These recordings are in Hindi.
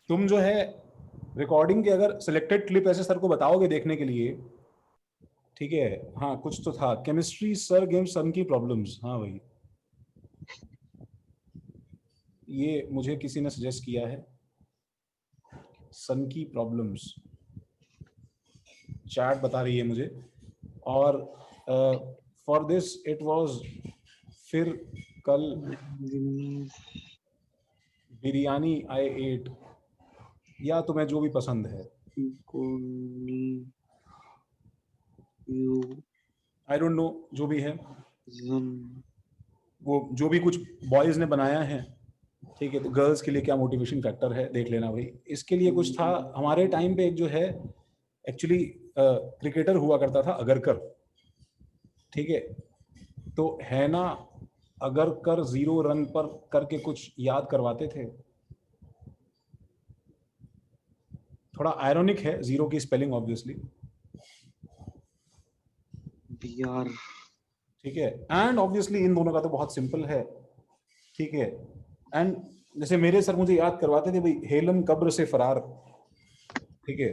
तुम जो है रिकॉर्डिंग के अगर सिलेक्टेड क्लिप ऐसे सर को बताओगे देखने के लिए, ठीक है। हाँ कुछ तो था, केमिस्ट्री सर गेम सन की प्रॉब्लम्स, हाँ भाई ये मुझे किसी ने सजेस्ट किया है, सन की प्रॉब्लम्स, चैट बता रही है मुझे। और फॉर दिस इट वाज, फिर कल बिरयानी आई एट, या तुम्हें जो भी पसंद है, आई डोंट नो, जो भी है वो जो भी कुछ बॉयज ने बनाया है, ठीक है। तो गर्ल्स के लिए क्या मोटिवेशन फैक्टर है देख लेना भाई, इसके लिए कुछ था। हमारे टाइम पे एक जो है एक्चुअली क्रिकेटर हुआ करता था अगरकर, ठीक है। तो है ना, अगरकर 0 रन पर करके कुछ याद करवाते थे। थोड़ा आयरोनिक है जीरो की स्पेलिंग ऑब्वियसली, BR, ठीक है। एंड ऑब्वियसली इन दोनों का तो बहुत सिंपल है, ठीक है। एंड जैसे मेरे सर मुझे याद करवाते थे भाई, हेलन कब्र से फरार, ठीक है।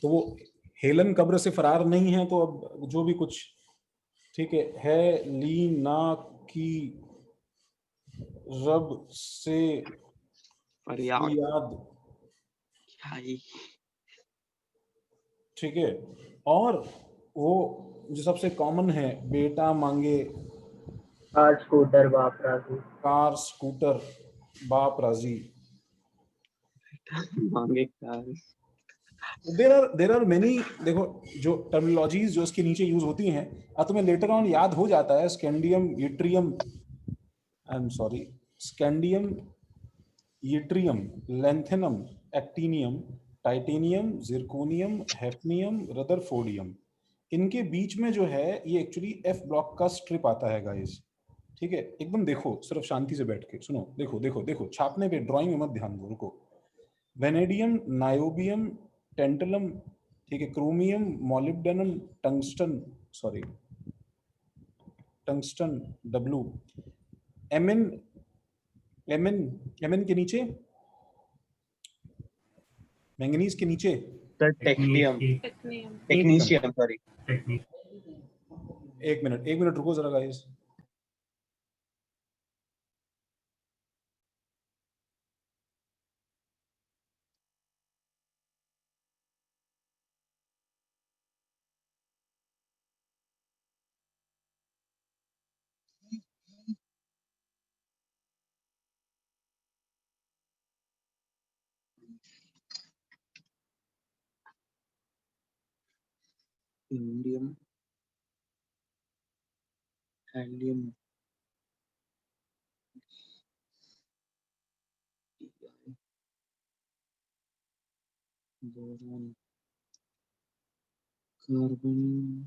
तो वो हेलन कब्र से फरार नहीं है, तो अब जो भी कुछ, ठीक है लीना की रब से फरियाद, याद, क्या ही ठीक है। और वो जो सबसे कॉमन है, बेटा मांगे कार स्कूटर बाप राजू। कार स्कूटर बाप राजी। मांगे कार। देर आर मेनी, देखो जो टर्मिनोलॉजीज जो इसके नीचे यूज होती हैं, तुम्हें लेटर ऑन याद हो जाता है, scandium yttrium, I am sorry, scandium yttrium, lanthanum, actinium, titanium, zirconium, hafnium, rutherfordium. इनके बीच में जो है ये एक्चुअली एफ ब्लॉक का स्ट्रिप आता है गाइस, ठीक है। एकदम देखो, सिर्फ शांति से बैठ के सुनो, देखो देखो देखो, छापने पे ड्राइंग में मत ध्यान दो, रुको। वेनेडियम, नायोबियम, टेंटलम, ठीक है, chromium, molybdenum, tungsten, sorry tungsten W, Mn, Mn, Mn के नीचे मैंगनीज के नीचे टेक्नियम, टेक्नियम। Technetium, sorry. एक मिनट रुको जरा guys. Indium, helium, boron, carbon,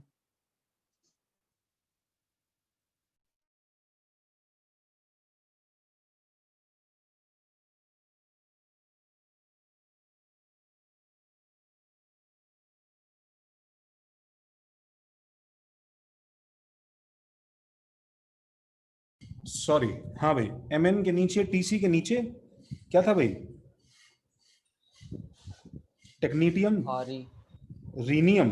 sorry, हाँ भाई, एमएन के नीचे, टीसी के नीचे क्या था भाई? टेक्नीटियम, आरी, rhenium,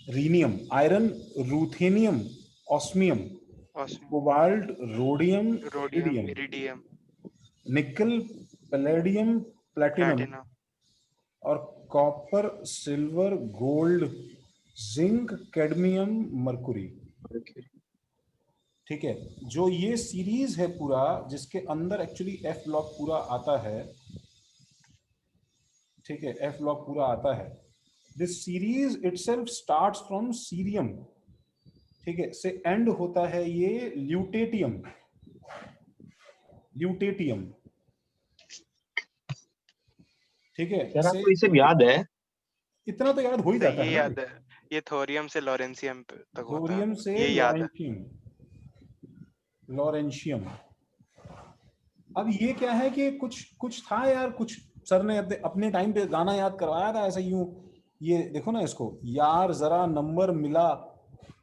rhenium, iron, ruthenium, osmium, cobalt, rhodium, rhodium, iridium, iridium, निकल, पैलेडियम, प्लैटिनम, प्लैटिनम, और copper, silver, gold, zinc, cadmium, Mercury, ठीक है। जो ये सीरीज है पूरा, जिसके अंदर एक्चुअली एफ ब्लॉक पूरा आता है, ठीक है, एफ ब्लॉक पूरा आता है। This series itself starts from cerium, ठीक है, से एंड होता है ये ल्यूटेटियम, ल्यूटेटियम, ठीक है। यार से आपको ये सब याद है? इतना तो याद हो ही जाता ये है ना। याद है। ये थोरियम से लॉरेंसियम तक होता है, थोरियम से ये याद है। Lawrencium, lawrencium. अब ये क्या है कि कुछ कुछ था यार, कुछ सर ने अपने टाइम पे गाना याद करवाया था ऐसा यूं, ये देखो ना इसको, यार जरा नंबर मिला,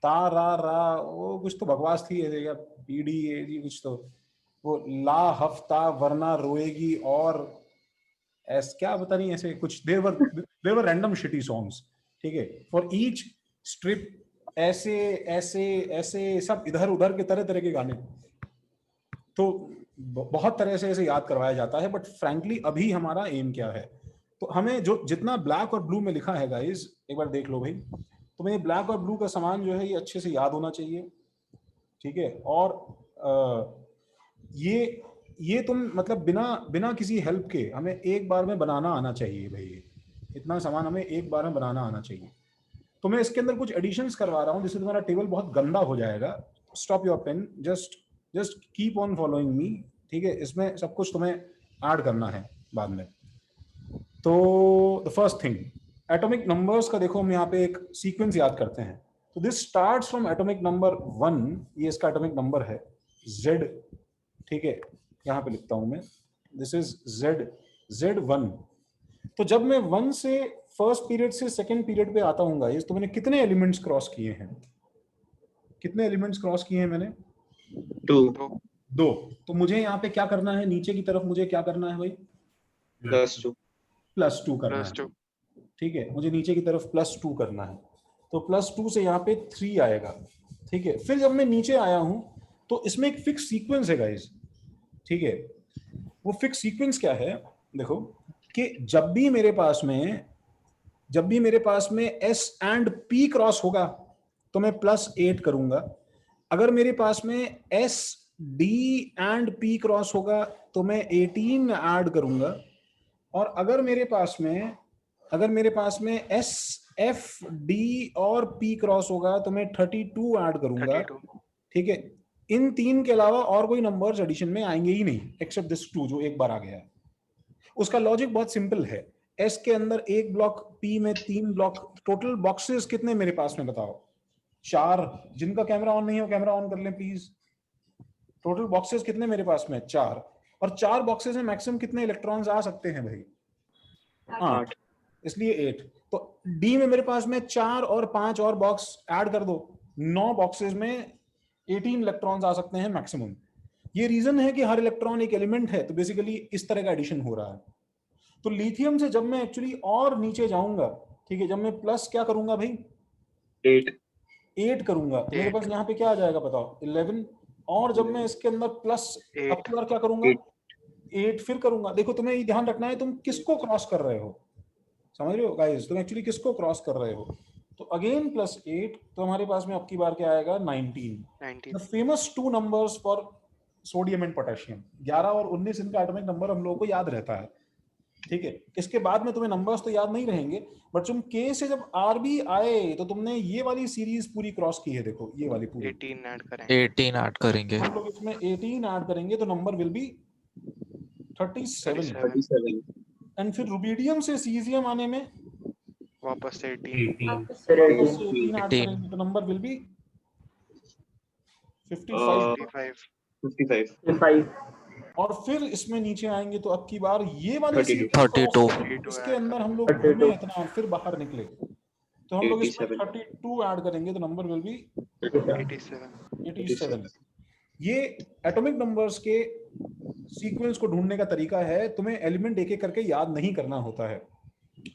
ता रा रा, वो कुछ तो बकवास थी ऐसे, या पीडी ये कुछ तो, वो ला हफ्ता वरना रोएगी और क्या पता नहीं ऐसे कुछ there were random shitty songs, ठीक है, फॉर ईच स्ट्रिप ऐसे ऐसे ऐसे सब इधर उधर के तरह तरह के गाने, तो बहुत तरह से ऐसे याद करवाया जाता है। बट फ्रैंकली अभी हमारा एम क्या है, तो हमें जो जितना ब्लैक और ब्लू में लिखा है गाइस, एक बार देख लो भाई, तुम्हें तो ब्लैक और ब्लू का सामान जो है ये अच्छे से याद होना चाहिए, ठीक है। और ये तुम मतलब बिना बिना किसी हेल्प के हमें एक बार में बनाना आना चाहिए भाई, इतना सामान हमें एक बार में बनाना आना चाहिए। तो मैं इसके अंदर कुछ एडिशंस करवा रहा हूँ जिससे तुम्हारा टेबल बहुत गंदा हो जाएगा। Stop your pain, just keep on following me, ठीक है। इसमें सब कुछ तुम्हें ऐड करना है बाद में। तो the first thing, atomic numbers का देखो, हम यहाँ पे एक सीक्वेंस याद करते हैं। तो this starts from atomic number 1, ये इसका एटॉमिक नंबर है Z, ठीक है, यहाँ पे लिखता हूं मैं, दिस इज Z1। तो जब मैं 1 से फर्स्ट पीरियड से सेकंड पीरियड पे आता हूँ गाइस, तो मैंने कितने एलिमेंट्स क्रॉस किए हैं? कितने एलिमेंट्स क्रॉस किए हैं मैंने? 2। तो मुझे यहाँ पे क्या करना है, नीचे की तरफ मुझे क्या करना है भाई? +2 करना है, ठीक है। मुझे नीचे की तरफ +2 करना है, तो +2 से यहाँ पे 3 आएगा, ठीक है। फिर जब मैं नीचे आया हूं तो इसमें एक फिक्स सीक्वेंस है गाइस, ठीक है। वो फिक्स सीक्वेंस क्या है, देखो कि जब भी मेरे पास में S एंड P क्रॉस होगा तो मैं +8 करूंगा। अगर मेरे पास में S D and P cross होगा तो मैं 18 ऐड करूंगा। और अगर मेरे पास में S F D और P क्रॉस होगा तो मैं 32 ऐड करूंगा, ठीक है। इन 3 के अलावा और कोई नंबर्स एडिशन में आएंगे ही नहीं, एक्सेप्ट दिस 2 जो एक बार आ गया है। उसका लॉजिक बहुत सिंपल है, S के अंदर 1 ब्लॉक, P में 3 ब्लॉक, टोटल बॉक्सेस कितने मेरे पास में बताओ? 4। जिनका कैमरा ऑन नहीं है वो कैमरा ऑन कर लें प्लीज। टोटल बॉक्सेस कितने मेरे पास में? 4। और 4 बॉक्सेस में मैक्सिमम कितने इलेक्ट्रॉन्स आ सकते हैं भाई? 8, इसलिए 8। तो D में मेरे पास में 4 और 5 और बॉक्स ऐड कर दो, 9 बॉक्सेस में 18 इलेक्ट्रॉन्स आ सकते हैं मैक्सिमम। ये रीजन है कि हर इलेक्ट्रॉन एक एलिमेंट है, तो बेसिकली इस तरह का एडिशन हो रहा है। तो लिथियम से जब मैं एक्चुअली और नीचे जाऊंगा, ठीक है, जब मैं प्लस क्या करूंगा भाई? 8 करूंगा, तो मेरे पास यहाँ पे क्या आ जाएगा बताओ? 11। और जब मैं इसके अंदर प्लस अब की बार क्या करूंगा? 8 फिर करूंगा। देखो तुम्हें ये ध्यान रखना है तुम किसको क्रॉस कर रहे हो, समझ रहे हो गाइस? तुम एक्चुअली किसको क्रॉस कर रहे हो? तो अगेन +8, तो हमारे पास में अब की बार क्या आएगा? 19। The famous 2 numbers for sodium and potassium, 11 और 19 इनका एटॉमिक नंबर हम लोगों को याद रहता है, ठीक है। इसके बाद में तुम्हें नंबर्स तो याद नहीं रहेंगे, बट तुम K से जब RB आए तो तुमने ये वाली सीरीज पूरी क्रॉस की है, देखो ये वाली पूरी 18 ऐड करेंगे। हम लोग इसमें 18 ऐड करेंगे तो नंबर विल बी 37। एंड फिर रुबिडियम से सीजियम आने में वापस से 18 ऐड करेंगे तो नंबर विल बी 55। और फिर इसमें नीचे आएंगे तो अब की बार ये वाली 32। इसके अंदर हम लोग घूमे इतना फिर बाहर निकले तो हम लोग इसमें 32 ऐड करेंगे तो नंबर विल बी 87। ये एटॉमिक नंबर्स के सीक्वेंस को ढूंढने का तरीका है, तुम्हें एलिमेंट एक एक करके याद नहीं करना होता है।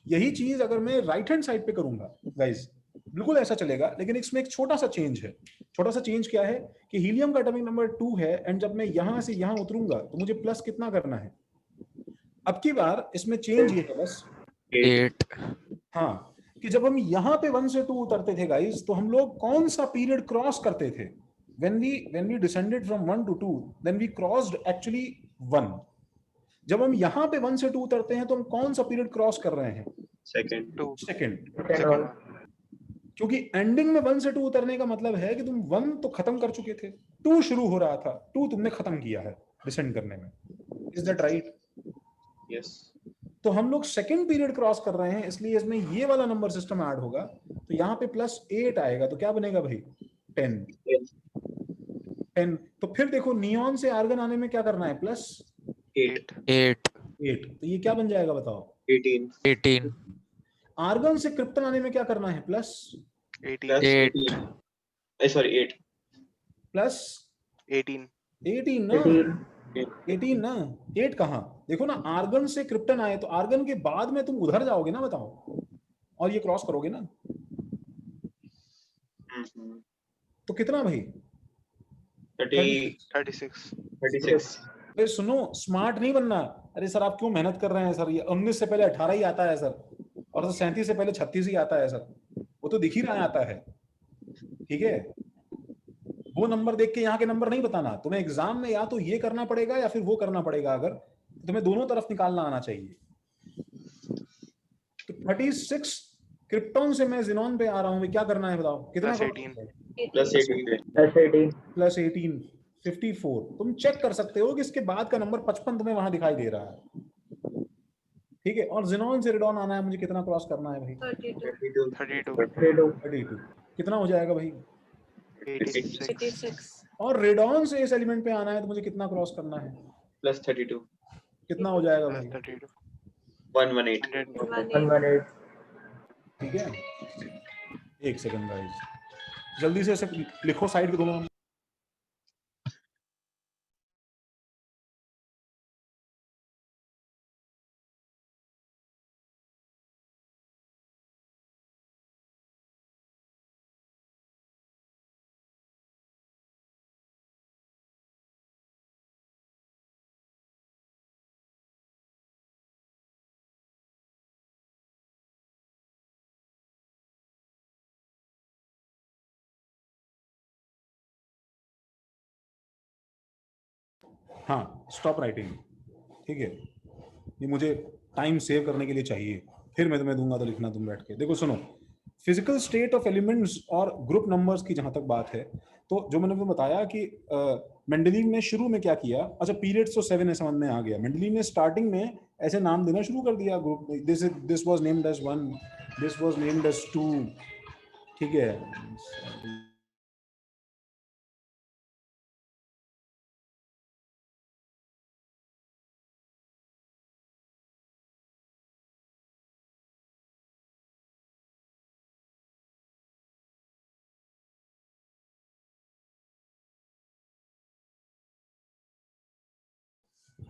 यही चीज अगर मैं राइट हैंड साइड पे करूंगा गाइस, बिल्कुल ऐसा चलेगा, लेकिन इसमें एक छोटा सा चेंज है। छोटा सा चेंज क्या है कि हीलियम का एटॉमिक नंबर 2 है, एंड जब मैं यहां से यहां उतरूंगा तो मुझे प्लस कितना करना है? अब की बार इसमें चेंज ये है बस 8। हाँ, कि जब हम यहाँ पे 1 से 2 उतरते थे गाइस, तो हम लोग कौन सा पीरियड क्रॉस करते थे? when we descended from 1 to 2, then we crossed actually 1. जब हम यहाँ पे 1 से 2 उतरते हैं तो हम कौन सा पीरियड क्रॉस कर रहे हैं? सेकंड। क्योंकि एंडिंग में 1 से 2 उतरने का मतलब है कि तुम 1 तो खत्म कर चुके थे, 2 शुरू हो रहा था, 2 तुमने खत्म किया है डिसेंड करने में। Is that right? यस। तो हम लोग सेकंड पीरियड क्रॉस कर रहे हैं, इसलिए इसमें ये वाला नंबर सिस्टम ऐड होगा। तो यहाँ पे +8 आएगा तो क्या बनेगा भाई? 10। तो फिर देखो नियॉन से आर्गन आने में क्या करना है? +8। तो ये क्या बन जाएगा बताओ? 18। आर्गन से क्रिप्टन आने में क्या करना है? +8। सॉरी 8 +18 ना? 18 ना, 8 कहाँ? देखो ना, आर्गन से क्रिप्टन आए तो आर्गन के बाद में तुम उधर जाओगे ना, बताओ, और ये क्रॉस करोगे ना, तो कितना भाई? 36। 36 अरे सुनो, स्मार्ट नहीं बनना। अरे सर आप क्यों मेहनत कर रहे हैं सर, ये 19 से पहले 18 ही आता है सर, और तो 37 से पहले 36 ही आता है सर, वो तो दिख ही रहा आता है, ठीक है? वो नंबर देख के यहाँ के नंबर नहीं बताना तुम्हें। एग्जाम में या तो ये करना पड़ेगा या फिर वो करना पड़ेगा, अगर तो तुम्हें दोनों तरफ निकालना आना चाहिए। तो 36 क्रिप्टॉन से मैं जिनॉन पे आ रहा हूँ, क्या करना है बताओ, कितना? +18 प्लस 18 54। तुम चेक कर सकते हो कि इसके बाद का नंबर 55 तुम्हें वहां दिखाई दे रहा है, ठीक है? और जिनॉन से रेडॉन आना है, मुझे कितना क्रॉस करना है भाई? 32। कितना हो जाएगा भाई? 86 और रेडॉन से इस एलिमेंट पे आना है तो मुझे कितना क्रॉस करना है? +32 कितना हो जाएगा भाई? 32 118 118 ठीक है, एक सेकंड गाइस, जल्दी से इसे लिखो साइड पे दोनों। हाँ, स्टॉप राइटिंग, ठीक है? ये मुझे टाइम सेव करने के लिए चाहिए, फिर मैं तुम्हें दूंगा तो लिखना तुम बैठ के। देखो सुनो, फिजिकल स्टेट ऑफ एलिमेंट्स और ग्रुप नंबर्स की जहां तक बात है, तो जो मैंने तुम्हें बताया कि मेंडलीव ने शुरू में क्या किया, अच्छा पीरियड्स तो 7 समझ में आ गया। मेंडलीव ने स्टार्टिंग में ऐसे नाम देना शुरू कर दिया group, this was named as 1, this was named as 2, ठीक है?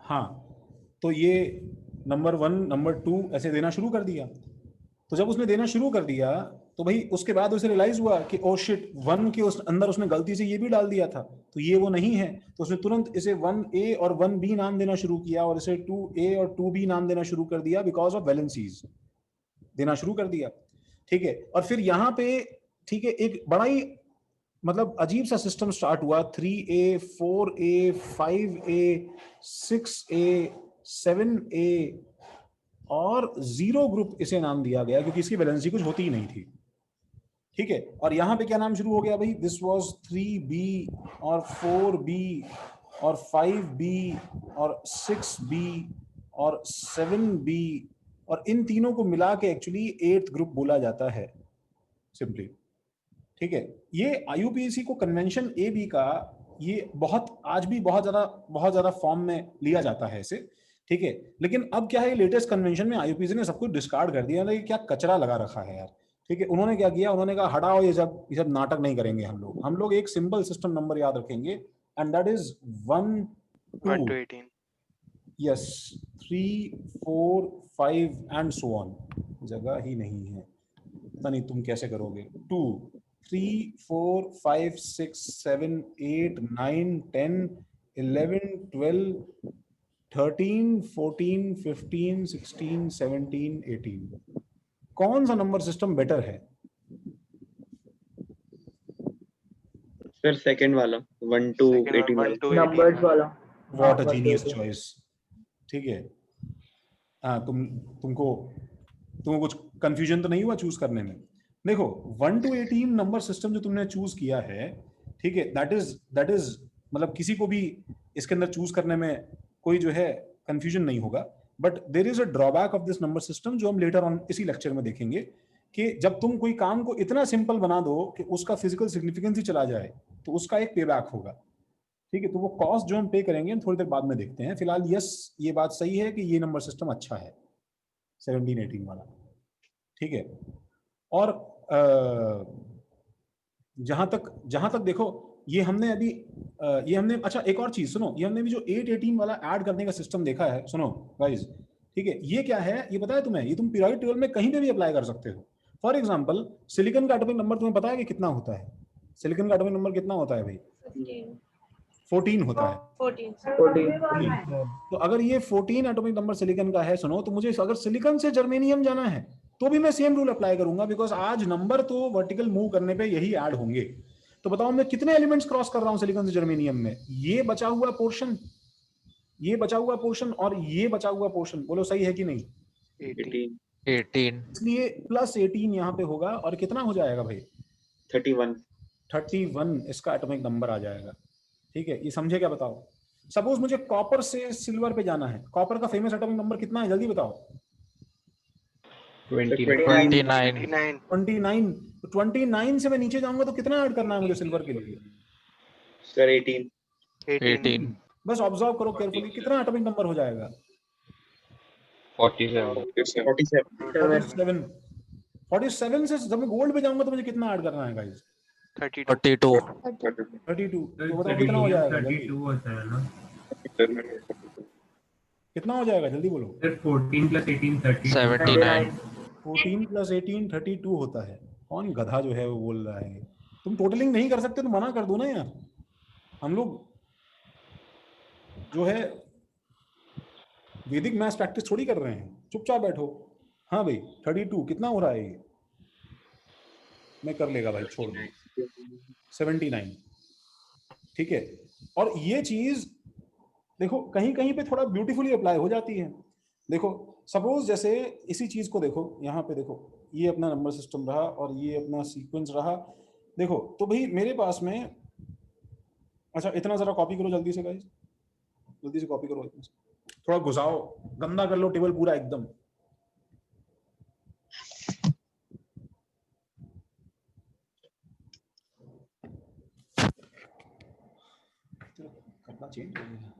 हाँ, तो ये नंबर 1 नंबर 2 ऐसे देना शुरू कर दिया। तो जब उसने देना शुरू कर दिया तो भाई उसके बाद उसे रियलाइज हुआ कि ओ शिट, 1 के उस अंदर उसने गलती से ये भी डाल दिया था, तो ये वो नहीं है। तो उसने तुरंत इसे 1A और 1B नाम देना शुरू किया, और इसे 2A और 2B नाम देना शुरू कर दिया, बिकॉज ऑफ वैलेंसीज देना शुरू कर दिया, ठीक है? और फिर यहाँ पे, ठीक है, एक बड़ा ही मतलब अजीब सा सिस्टम स्टार्ट हुआ। 3A 4A 5A 6A 7A और 0 ग्रुप इसे नाम दिया गया, क्योंकि इसकी वैलेंसी कुछ होती ही नहीं थी, ठीक है? और यहाँ पे क्या नाम शुरू हो गया भाई? दिस वाज 3B और 4B और 5B और 6B और 7B, और इन तीनों को मिला के एक्चुअली 8th ग्रुप बोला जाता है सिंपली, ठीक है? ये IUPAC को कन्वेंशन AB का ये बहुत आज भी बहुत ज्यादा फॉर्म में लिया जाता है इसे, ठीक है? लेकिन अब क्या है, लेटेस्ट कन्वेंशन में IUPAC ने सब कुछ डिस्कार्ड कर दिया, ये क्या कचरा लगा रखा है यार, ठीक है? उन्होंने क्या किया, उन्होंने कहा हटाओ ये सब नाटक नहीं करेंगे हम लोग एक सिंपल सिस्टम नंबर याद रखेंगे, and that is 1 1 2 to 18 yes 3 4 5 and so on. जगह ही नहीं है, पता नहीं तुम कैसे करोगे। 2 3 4 5 6 7 8 9 10 11 12 13 14 15 16 17 18। कौन सा नंबर सिस्टम बेटर है? फिर सेकंड वाला 1 to 18 1 to 18 नंबर्स वाला। व्हाट अ हाँ, जीनियस 1 to 18 चॉइस, ठीक है? हाँ, तुमको कुछ कंफ्यूजन तो नहीं हुआ चूज करने में? देखो 1 to 18 नंबर सिस्टम जो तुमने चूज किया है, ठीक है, दैट इज मतलब किसी को भी इसके अंदर चूज करने में कोई जो है कंफ्यूजन नहीं होगा। But there is a drawback of this number system, जो हम लेटर ऑन इसी लेक्चर में देखेंगे, कि जब तुम कोई काम को इतना सिंपल बना दो कि उसका फिजिकल सिग्निफिकेंस ही चला जाए, तो उसका एक पे बैक होगा, ठीक है? तो वो कॉस्ट जो हम पे करेंगे हम थोड़ी देर बाद में देखते हैं। फिलहाल यस, ये बात सही है कि ये नंबर सिस्टम अच्छा है 17-18 वाला, ठीक है? और जहां तक देखो, ये हमने अभी ये हमने, अच्छा एक और चीज सुनो, ये हमने भी जो 818 वाला ऐड करने का सिस्टम देखा है, सुनो गाइस, ठीक है, ये क्या है ये पता है तुम्हें? ये तुम पीरियोडिक टेबल में कहीं पे भी अप्लाई कर सकते हो। फॉर एग्जांपल सिलिकॉन का एटॉमिक नंबर तुम्हें पता है कि कितना होता है? सिलिकॉन का एटॉमिक नंबर कितना होता है भाई? 14 होता है। 14 तो अगर ये 14 एटॉमिक नंबर सिलिकॉन का है, सुनो, तो मुझे अगर सिलिकॉन से जर्मेनियम जाना है तो भी मैं सेम रूल अप्लाई करूंगा, बिकॉज आज नंबर तो वर्टिकल मूव करने पे यही ऐड होंगे। तो बताओ मैं कितने एलिमेंट्स क्रॉस कर रहा हूं सिलिकॉन से जर्मेनियम में? ये बचा हुआ पोर्शन, ये बचा हुआ पोर्शन और ये बचा हुआ पोर्शन, बोलो सही है कि नहीं? 18 18 इसलिए प्लस 18 यहाँ पे होगा और कितना हो जाएगा भाई? 31 31 इसका एटॉमिक नंबर आ जाएगा। ठीक है, ये समझे क्या? बताओ सपोज मुझे कॉपर से सिल्वर पे जाना है, कॉपर का फेमस एटॉमिक नंबर कितना है जल्दी बताओ? 29 29 29। तो 29 से मैं नीचे जाऊंगा तो कितना ऐड करना है मुझे सिल्वर के लिए? सर 18 18 बस ऑब्जर्व करो केयरफुली, कितना एटॉमिक नंबर हो जाएगा? 47 47। 47 से जब मैं गोल्ड पे जाऊंगा तो मुझे कितना ऐड करना है गाइस? 32 32। तो बताओ कितना हो जाएगा जल्दी? 32 होता है ना? कितना हो जाएगा जल्दी बोलो? सर 14 + 18 32 79 14 + 18 32 होता है। कौन गधा जो है वो बोल रहा है? तुम टोटलिंग नहीं कर सकते तो मना कर दो ना यार। हम लोग जो है वैदिक मैथ्स प्रैक्टिस थोड़ी कर रहे हैं, चुपचाप बैठो। हाँ भाई 32 कितना हो रहा है ये? मैं कर लेगा भाई, छोड़ दो। 79। ठीक है, और ये चीज देखो कहीं कहीं पे थोड़ा ब्यूटीफुली अप्लाई हो जाती है। देखो सपोज जैसे इसी चीज को देखो, यहाँ पे देखो, ये अपना नंबर सिस्टम रहा और ये अपना सीक्वेंस रहा। देखो तो भाई मेरे पास में, अच्छा इतना जरा कॉपी करो जल्दी से गाइस, जल्दी से कॉपी करो इतना से। थोड़ा घुसाओ, गंदा कर लो टेबल पूरा एकदम। करना चेंज हो गया।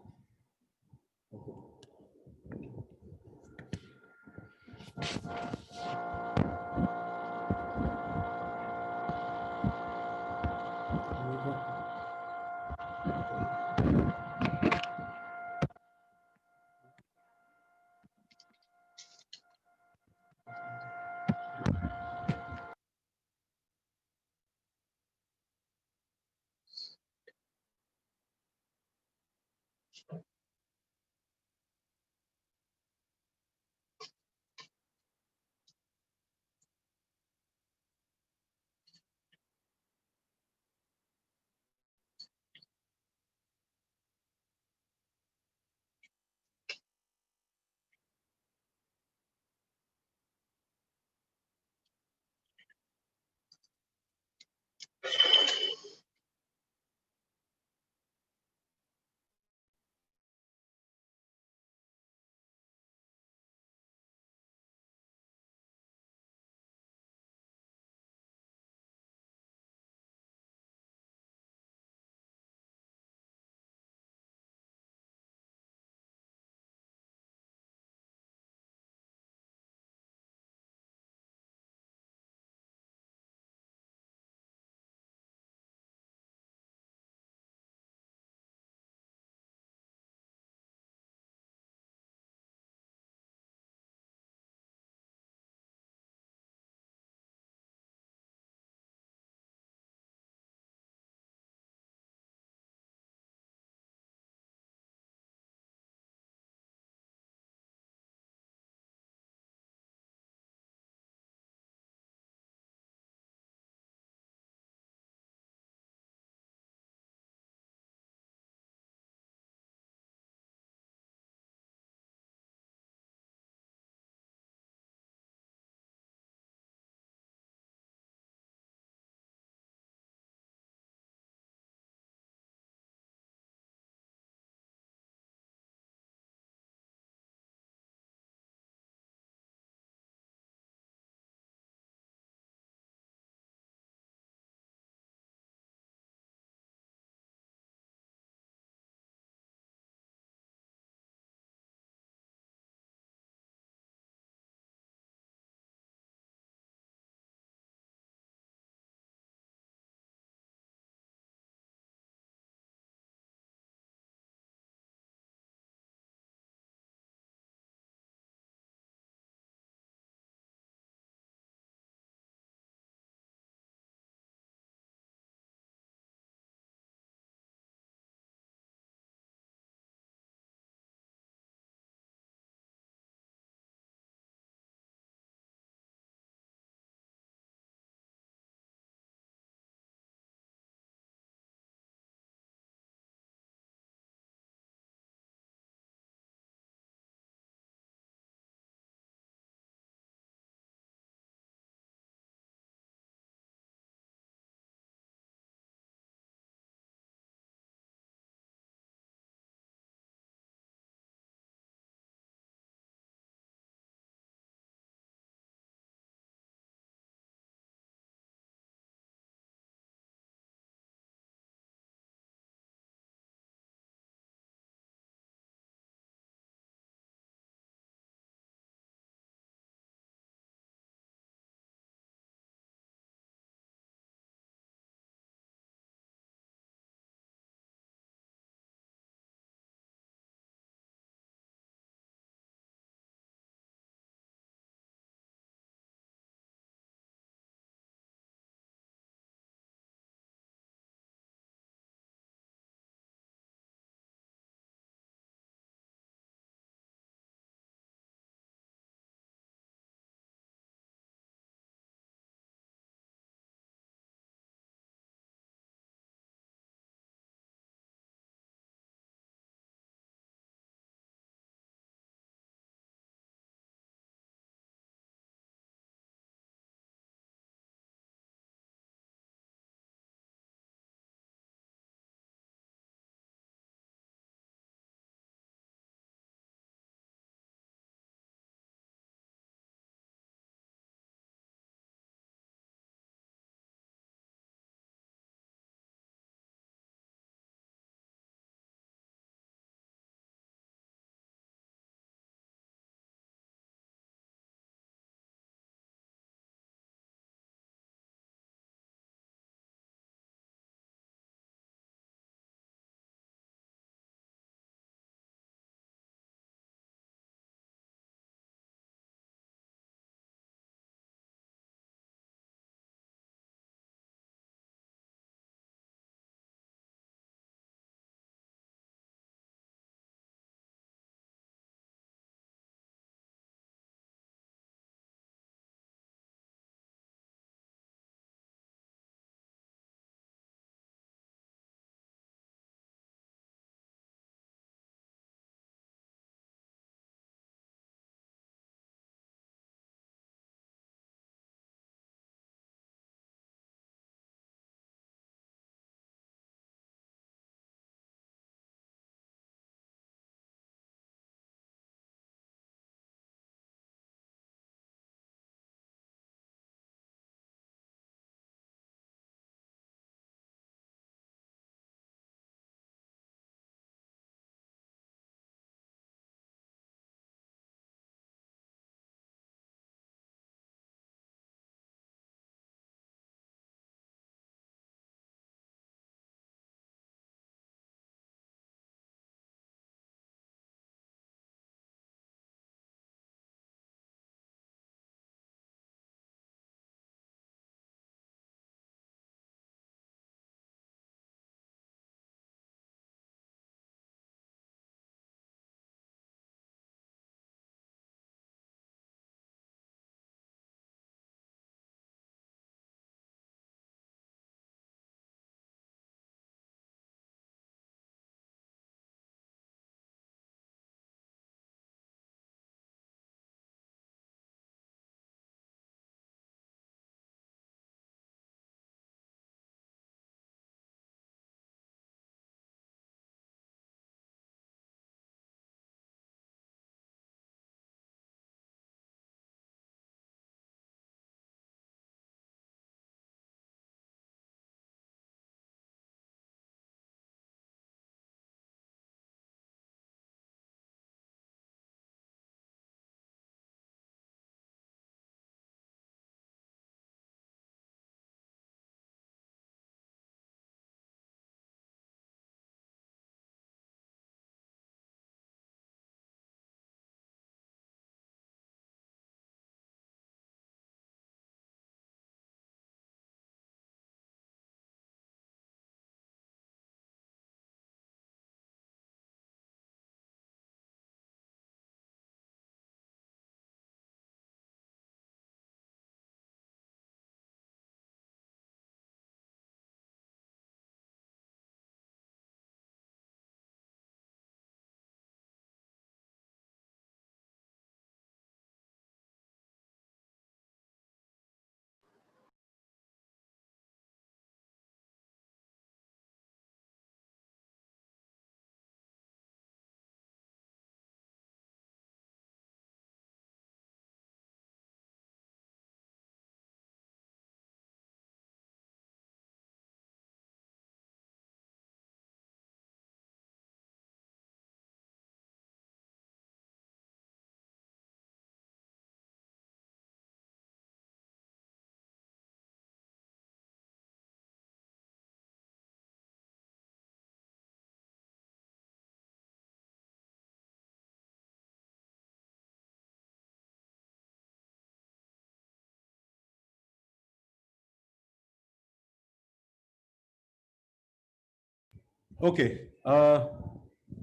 ओके,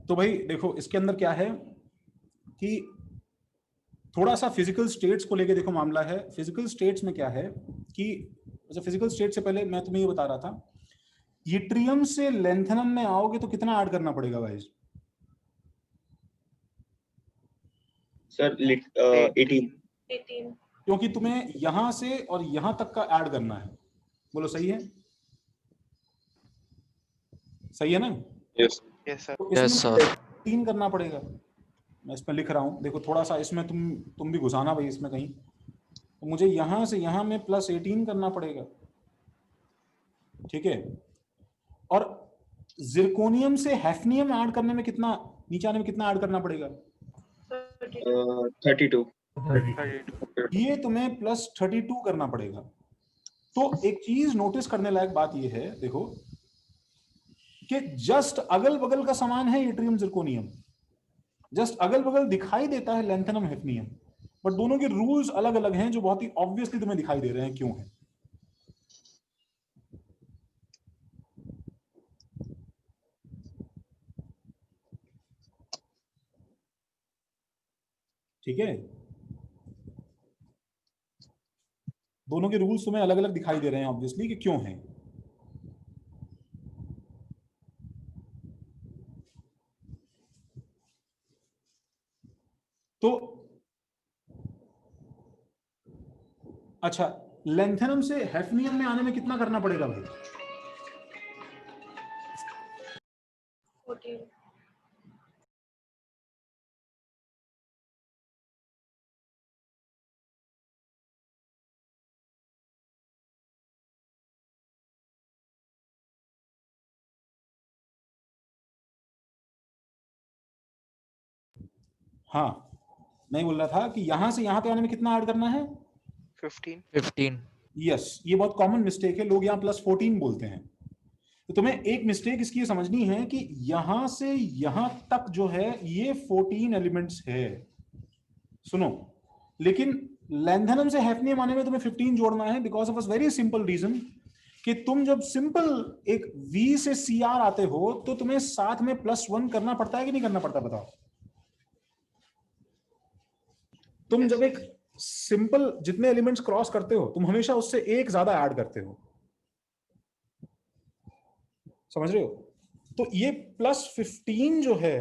तो भाई देखो इसके अंदर क्या है कि थोड़ा सा फिजिकल स्टेट्स को लेके देखो मामला है। फिजिकल स्टेट्स में क्या है कि अच्छा, फिजिकल स्टेट से पहले मैं तुम्हें ये बता रहा था, यट्रियम से लेंथेनम में आओगे तो कितना ऐड करना पड़ेगा भाई? सर 18। क्योंकि तुम्हें यहां से और यहां तक का ऐड करना है। बोलो सही है? सही है ना? Yes Yes, sir. तो Yes, इसमें sir. 3 करना पड़ेगा। मैं इसमें लिख रहा हूं, देखो थोड़ा सा इसमें तुम भी घुसाना भाई इसमें कहीं। तो मुझे यहां से यहां में +18 करना पड़ेगा, ठीक है? और जिरकोनियम से हैफनियम ऐड करने में कितना, नीचे आने में कितना ऐड करना पड़ेगा? 32। 32. ये तुम्हें +32 करना पड़ेगा। तो एक चीज नोटिस करने लायक बात ये है, देखो कि जस्ट अगल बगल का समान है यट्रियम जिरकोनियम, जस्ट अगल बगल दिखाई देता है लेंथेनम हैफनियम, बट दोनों के रूल्स अलग अलग हैं जो बहुत ही ऑब्वियसली तुम्हें दिखाई दे रहे हैं क्यों है। ठीक है, दोनों के रूल्स तुम्हें अलग अलग दिखाई दे रहे हैं ऑब्वियसली कि क्यों है। तो अच्छा, लेंथेनम से हैफनियम में आने में कितना करना पड़ेगा भाई? 14. हाँ, मैं बोल रहा था कि यहां से यहां पे आने में कितना ऐड करना है? 15. 15. यस, ये बहुत कॉमन मिस्टेक है, लोग यहाँ +14 बोलते हैं। तो तुम्हें एक मिस्टेक इसकी ये समझनी है कि यहां से यहां तक जो है ये 14 एलिमेंट्स है, सुनो। लेकिन लेंथेनम से हैफनियम आने में तुम्हें 15 जोड़ना है because of a very simple reason कि तुम जब सिंपल एक V से CR आते हो तो तुम्हें साथ में +1 करना पड़ता है कि नहीं करना पड़ता, बताओ? तुम जब एक सिंपल जितने एलिमेंट्स क्रॉस करते हो तुम हमेशा उससे एक ज्यादा ऐड करते हो, समझ रहे हो? तो ये +15 जो है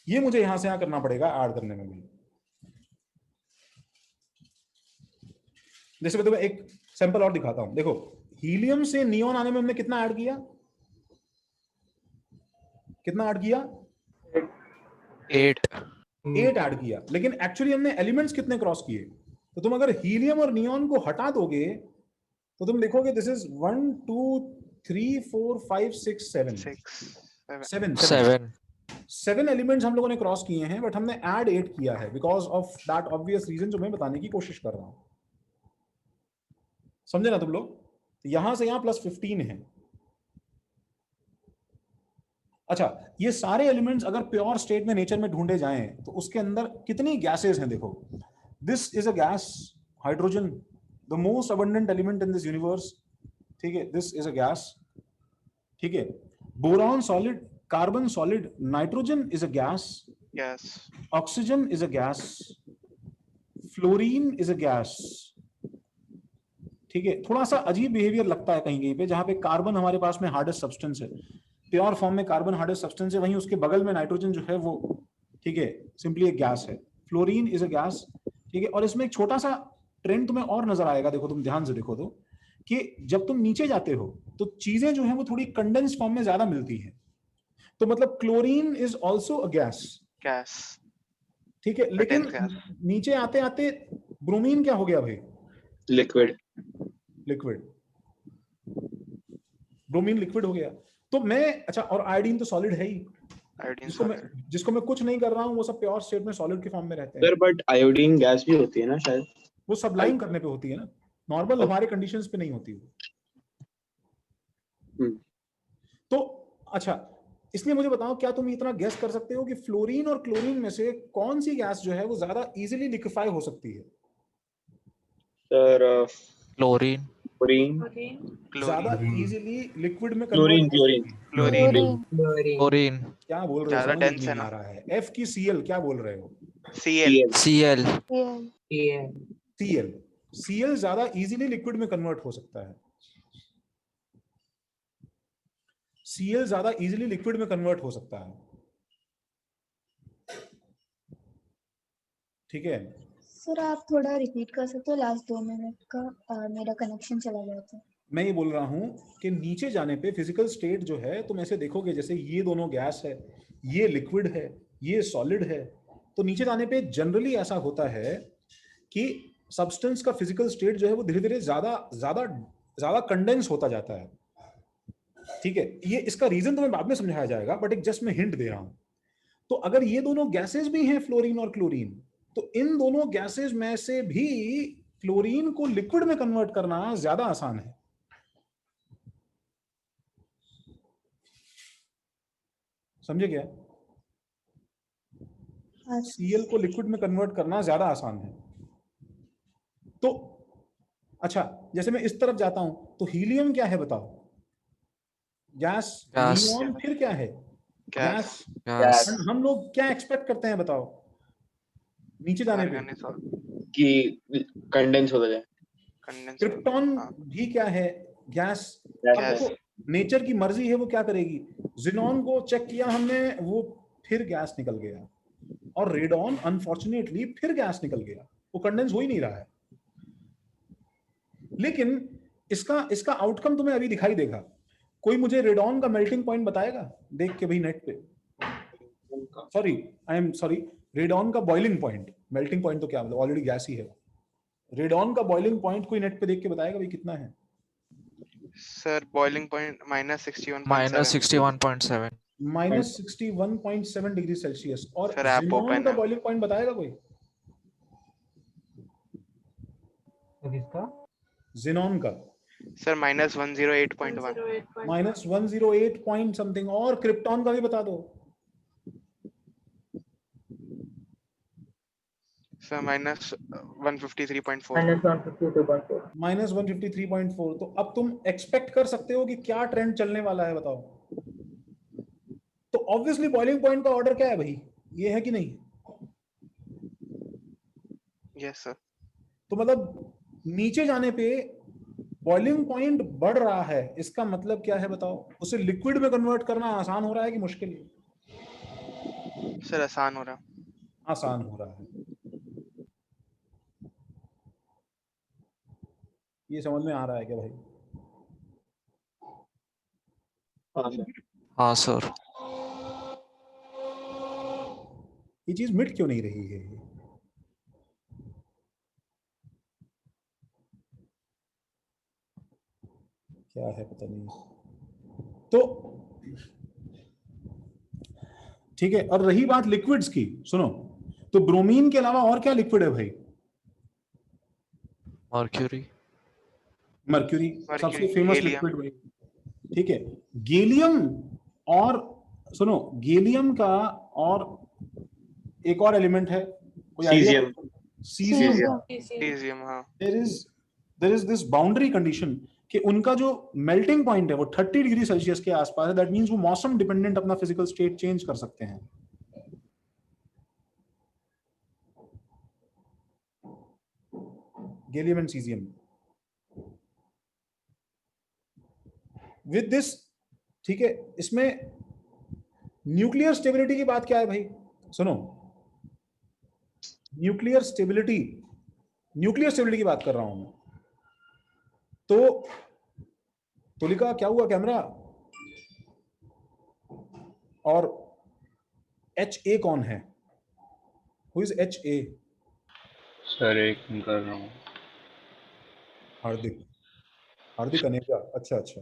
ये मुझे यहां से यहां करना पड़ेगा ऐड करने में भी। जैसे मैं तुम्हें एक सैंपल और दिखाता हूं, देखो हीलियम से नियोन आने में हमने कितना ऐड किया? कितना ऐड किया? 8. 8 ऐड किया, लेकिन एक्चुअली हमने एलिमेंट्स कितने क्रॉस किए? तो तुम अगर हीलियम और नियोन को हटा दोगे तो तुम देखोगे दिस इज 1 2 3 4 5 6 7 7. 7 एलिमेंट्स हम लोगों ने क्रॉस किए हैं, बट हमने ऐड 8 किया है because of that obvious reason जो मैं बताने की कोशिश कर रहा हूं। समझे ना तुम लोग? तो यहां से यहां +15 है। अच्छा, ये सारे एलिमेंट्स अगर प्योर स्टेट में नेचर में ढूंढे जाएं तो उसके अंदर कितनी गैसेस हैं? देखो, this is a gas, hydrogen, the most abundant element in this universe, ठीक है? दिस इज अ गैस, ठीक है? Boron solid, carbon solid, nitrogen is a gas, Yes. Oxygen is a gas, fluorine is a gas, ठीक है? थोड़ा सा अजीब बिहेवियर लगता है कहीं कहीं पे, जहां पे कार्बन हमारे पास में हार्डेस्ट सब्सटेंस है, प्योर फॉर्म में कार्बन हार्डेस्ट सब्सटेंस है, वहीं उसके बगल में नाइट्रोजन जो है वो, ठीक है, सिंपली एक गैस है। फ्लोरीन इज अ गैस, ठीक है? और इसमें एक छोटा सा ट्रेंड तुम्हें और नजर आएगा, देखो तुम ध्यान से देखो तो, कि जब तुम नीचे जाते हो तो चीजें जो है वो थोड़ी कंडेंस फॉर्म में ज्यादा मिलती है। तो मतलब chlorine is also a gas, Gas. ठीक है? लेकिन Dense gas. नीचे आते आते ब्रोमीन क्या हो गया भाई? लिक्विड। लिक्विड, ब्रोमीन लिक्विड हो गया। तो मैं, अच्छा, और आयोडीन तो सॉलिड है ही, Iodine जिसको solid. मैं कुछ नहीं कर रहा हूँ, वो सब प्योर स्टेट में सॉलिड के फॉर्म में रहते हैं। सर बट आयोडीन गैस भी होती है ना शायद? वो सब्लाइम करने पे होती है ना, नॉर्मल हमारे कंडीशंस पे नहीं होती वो। तो अच्छा, इसलिए मुझे बताओ, क्या तुम इतना गेस कर सकते हो कि फ्लोरीन और क्लोरीन में से कौन सी गैस जो है वो ज्यादा इजीली लिक्विफाई हो सकती है? Sir Chlorine. Chlorine. ज्यादा Chlorine. इजीली लिक्विड में Chlorine, convert chlorine. Chlorine. Chlorine. Chlorine. क्या बोल रहे हो, ज्यादा समझ dense है नहीं ना? आ रहा है। एफ की सीएल क्या बोल रहे हो? Cl. Cl. Cl. Cl. CL, CL ज्यादा इजीली लिक्विड में कन्वर्ट हो सकता है। सीएल ज्यादा इजीली लिक्विड में कन्वर्ट हो सकता है, ठीक है। सर आप थोड़ा रिपीट कर सकते हो लास्ट 2 मिनट का? मेरा कनेक्शन चला गया था। मैं ये बोल रहा हूं कि नीचे जाने पे फिजिकल स्टेट जो है तुम ऐसे देखोगे जैसे ये दोनों गैस है, ये लिक्विड है, ये सॉलिड है, तो नीचे जाने पे जनरली ऐसा होता है कि सब्सटेंस का फिजिकल स्टेट जो है वो धीरे धीरे ज्यादा ज्यादा ज्यादा कंडेंस होता जाता है, ठीक है। ये इसका रीजन तुम्हें बाद में समझाया जाएगा, बट एक जस्ट मैं हिंट दे रहा हूं। तो अगर ये दोनों गैसेस भी हैं, फ्लोरीन और क्लोरीन, तो इन दोनों गैसेस में से भी क्लोरीन को लिक्विड में कन्वर्ट करना ज्यादा आसान है। समझे क्या? हाँ, सीएल को लिक्विड में कन्वर्ट करना ज्यादा आसान है। तो अच्छा, जैसे मैं इस तरफ जाता हूं तो हीलियम क्या है बताओ? गैस। गैस। नियॉन फिर क्या है? Gas. Gas. हम लोग क्या एक्सपेक्ट करते हैं बताओ नीचे जाने पे? Manganese और कि कंडेंस होता जाए। condense. क्रिप्टॉन हाँ. भी क्या है? गैस। Gas अब है। देखो, नेचर की मर्जी है वो क्या करेगी। जिनॉन को चेक किया हमने, वो फिर गैस निकल गया, और रेडॉन अनफॉर्चुनेटली फिर गैस निकल गया, वो कंडेंस हो ही नहीं रहा है। लेकिन इसका इसका आउटकम तुम्हें अभी दिखाई देगा। कोई मुझे रेडॉन का मेल्टिंग पॉइंट बताएगा देख के भाई नेट पे? Sorry, I am sorry, radon का बॉइलिंग पॉइंट। मेल्टिंग पॉइंट तो क्या मतलब, ऑलरेडी गैस ही है। रेडॉन का बॉइलिंग पॉइंट कोई नेट पे देख के बताएगा भाई कितना है? Sir, boiling point minus 61.7. Minus 61.7. Minus 61.7 degree Celsius. और Sir, आप जिनॉन open का है. बॉइलिंग पॉइंट बताएगा कोई? किसका? जिनॉन का Sir, minus 108.1. Minus 108 point something. और क्रिप्टॉन का भी बता दो। Sir, minus 153.4. -152.4. माइनस 153.4। तो अब तुम एक्सपेक्ट कर सकते हो कि क्या ट्रेंड चलने वाला है बताओ। तो ऑब्वियसली बॉइलिंग पॉइंट का ऑर्डर क्या है भाई, ये है कि नहीं? Yes, sir. तो मतलब नीचे जाने पे बॉइलिंग पॉइंट बढ़ रहा है, इसका मतलब क्या है बताओ? उसे लिक्विड में कन्वर्ट करना आसान हो रहा है कि मुश्किल? Sir, आसान हो रहा. आसान हो रहा है। ये समझ में आ रहा है क्या भाई? हाँ सर। हाँ सर। ये चीज मिट क्यों नहीं रही है? क्या है पता नहीं। तो ठीक है, और रही बात लिक्विड्स की, सुनो, तो ब्रोमीन के अलावा और क्या लिक्विड है भाई? Mercury. मर्क्यूरी सबसे फेमस helium. लिक्विड भाई, ठीक है। गैलियम, और सुनो, गैलियम का और एक और एलिमेंट है, कोई आइडिया? Cesium. सीजियम। Cesium, हाँ. There is this boundary condition कि उनका जो मेल्टिंग पॉइंट है वो 30 डिग्री सेल्सियस के आसपास है। दैट मींस वो मौसम डिपेंडेंट अपना फिजिकल स्टेट चेंज कर सकते हैं। Gallium and caesium. With this, ठीक है, इसमें न्यूक्लियर स्टेबिलिटी की बात क्या है भाई? सुनो, न्यूक्लियर स्टेबिलिटी की बात कर रहा हूं मैं। तो तुलिका क्या हुआ कैमरा? और HA कौन है? Who is HA? सर एक कर रहा हूँ। हार्दिक, हार्दिक अनेजा। अच्छा अच्छा,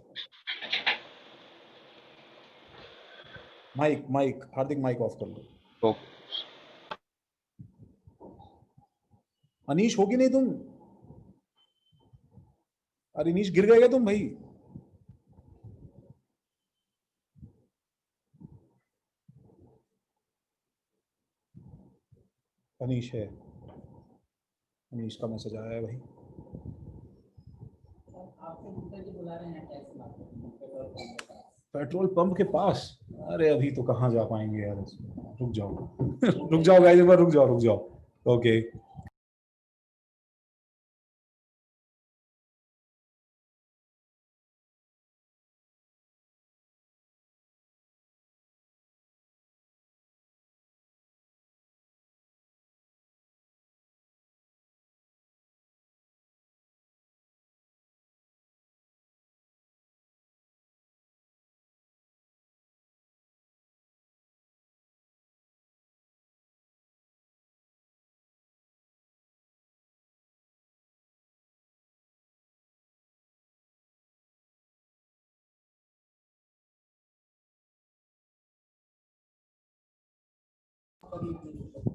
mic mic Hardik mic off कर लो। तो अनीश हो कि नहीं तुम? अरे अनीश गिर गए क्या तुम भाई? अनीश है, अनीश का मैसेज आया है भाई। पेट्रोल पंप के पास? अरे अभी तो कहाँ जा पाएंगे यार इसमें। रुक जाओ रुक जाओ गाइस, एक बार रुक जाओ। ओके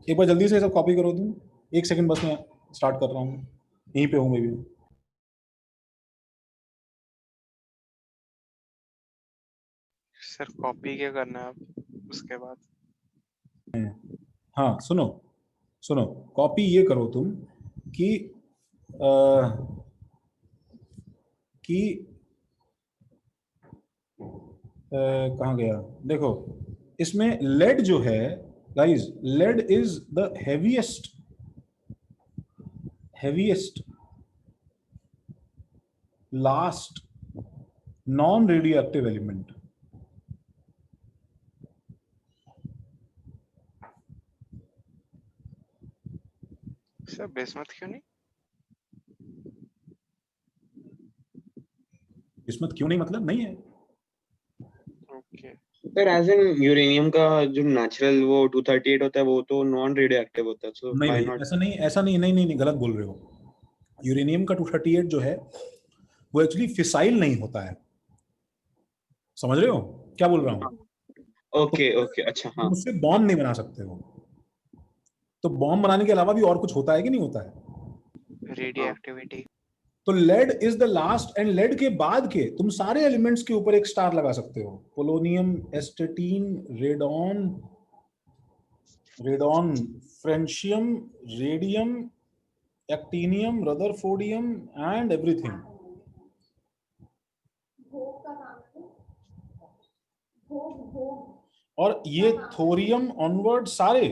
एक बार जल्दी से सब कॉपी करो तुम, 1 सेकंड बस मैं स्टार्ट कर रहा हूँ, यहीं पे हूँ मैं भी। सर कॉपी क्या करना है अब उसके बाद? हाँ सुनो सुनो, कॉपी ये करो तुम कि अ, कि कहाँ गया, देखो इसमें लेड जो है guys, lead is the heaviest last non radioactive element. Sir bismuth क्यों नहीं? किस्मत क्यों नहीं, मतलब नहीं है। Okay. Sir as in uranium का जो नेचुरल वो 238 होता है वो तो नॉन रेडियो एक्टिव होता है, सो नहीं व्हाई भाई, नॉट? ऐसा नहीं नहीं नहीं नहीं, गलत बोल रहे हो। यूरेनियम का 238 जो है वो एक्चुअली फिसाइल नहीं होता है, समझ रहे हो क्या बोल रहा हूँ? ओके ओके, अच्छा हाँ। तुम उससे बॉम्ब नहीं बना सकते हो, तो बॉम्ब बनाने के अलावा भी और कुछ होता है कि नहीं होता है? Radioactivity. तो lead is the last, and lead के बाद के तुम सारे एलिमेंट्स के ऊपर एक स्टार लगा सकते हो, polonium, एस्टेटीन, radon, francium, radium, actinium, rutherfordium and everything. और ये थोरियम ऑनवर्ड सारे।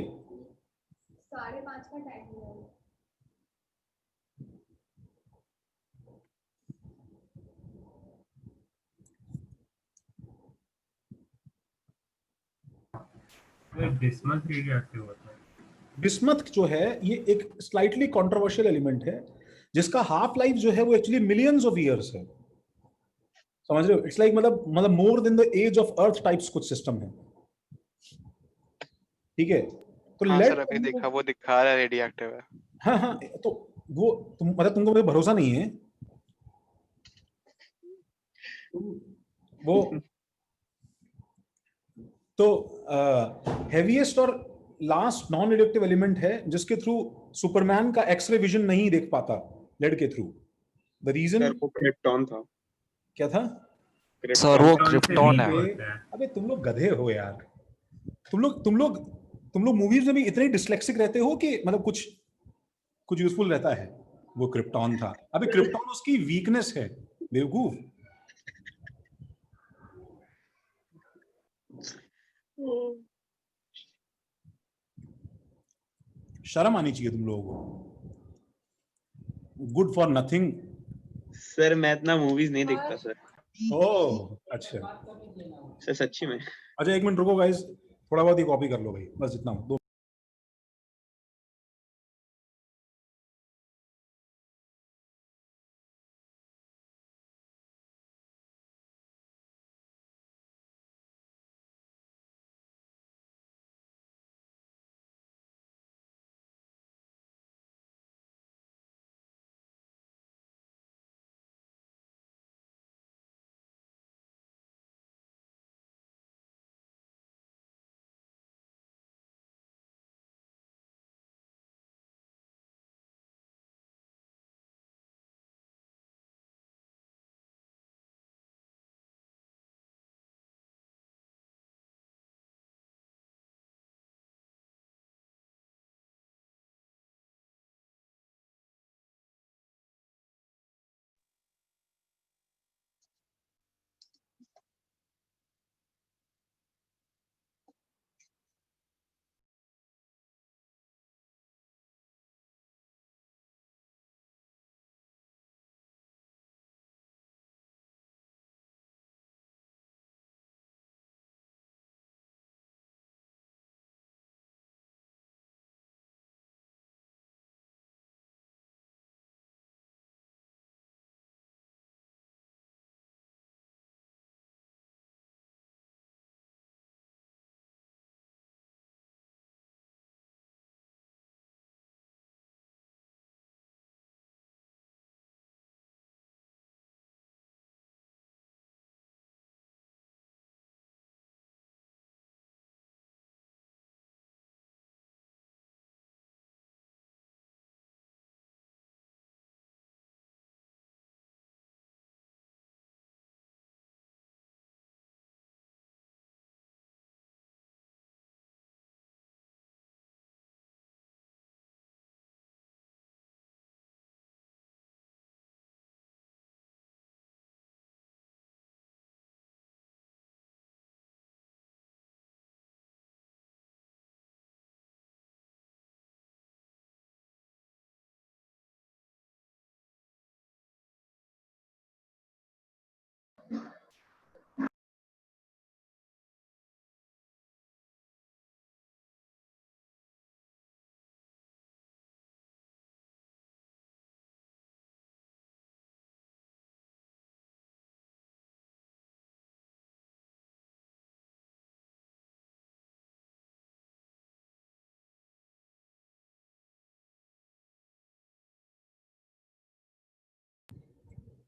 बिस्मथ रेडियो एक्टिव होता है। बिस्मथ जो है ये एक स्लाइटली कंट्रोवर्शियल एलिमेंट है, जिसका हाफ लाइफ जो है वो एक्चुअली मिलियंस ऑफ ईयर्स है, समझ रहे हो? इट्स लाइक मतलब more than the age of earth types कुछ सिस्टम है, ठीक है? तो हाँ लेड सर अभी देखा, वो दिखा रहा है रेडियो एक्टिव है। हाँ हाँ, तो वो मतलब तुमको मुझे भरोसा नहीं है? वो तो हैवीएस्ट और लास्ट नॉन रिडक्टिव एलिमेंट है जिसके थ्रू सुपरमैन का एक्सरे विजन नहीं देख पाता, लेड के थ्रू। द रीजन सर वो क्रिप्टॉन था। क्या था? सर वो क्रिप्टॉन। से क्रिप्टॉन वीक है। होता है। अबे तुम लोग गधे हो यार, तुम लोग मूवीज में भी इतने डिस्लेक्सिक रहते हो कि मतलब कुछ कुछ यूजफुल रहता है। वो क्रिप्टॉन था, अबे क्रिप्टॉन उसकी वीकनेस है, बेवकूफ। शर्म आनी चाहिए तुम लोगों को, गुड फॉर नथिंग। सर मैं इतना मूवीज नहीं देखता सर। ओह अच्छा। सर सच्ची में। अच्छा 1 मिनट रुको गाइस, थोड़ा बहुत ही कॉपी कर लो भाई, बस इतना, 2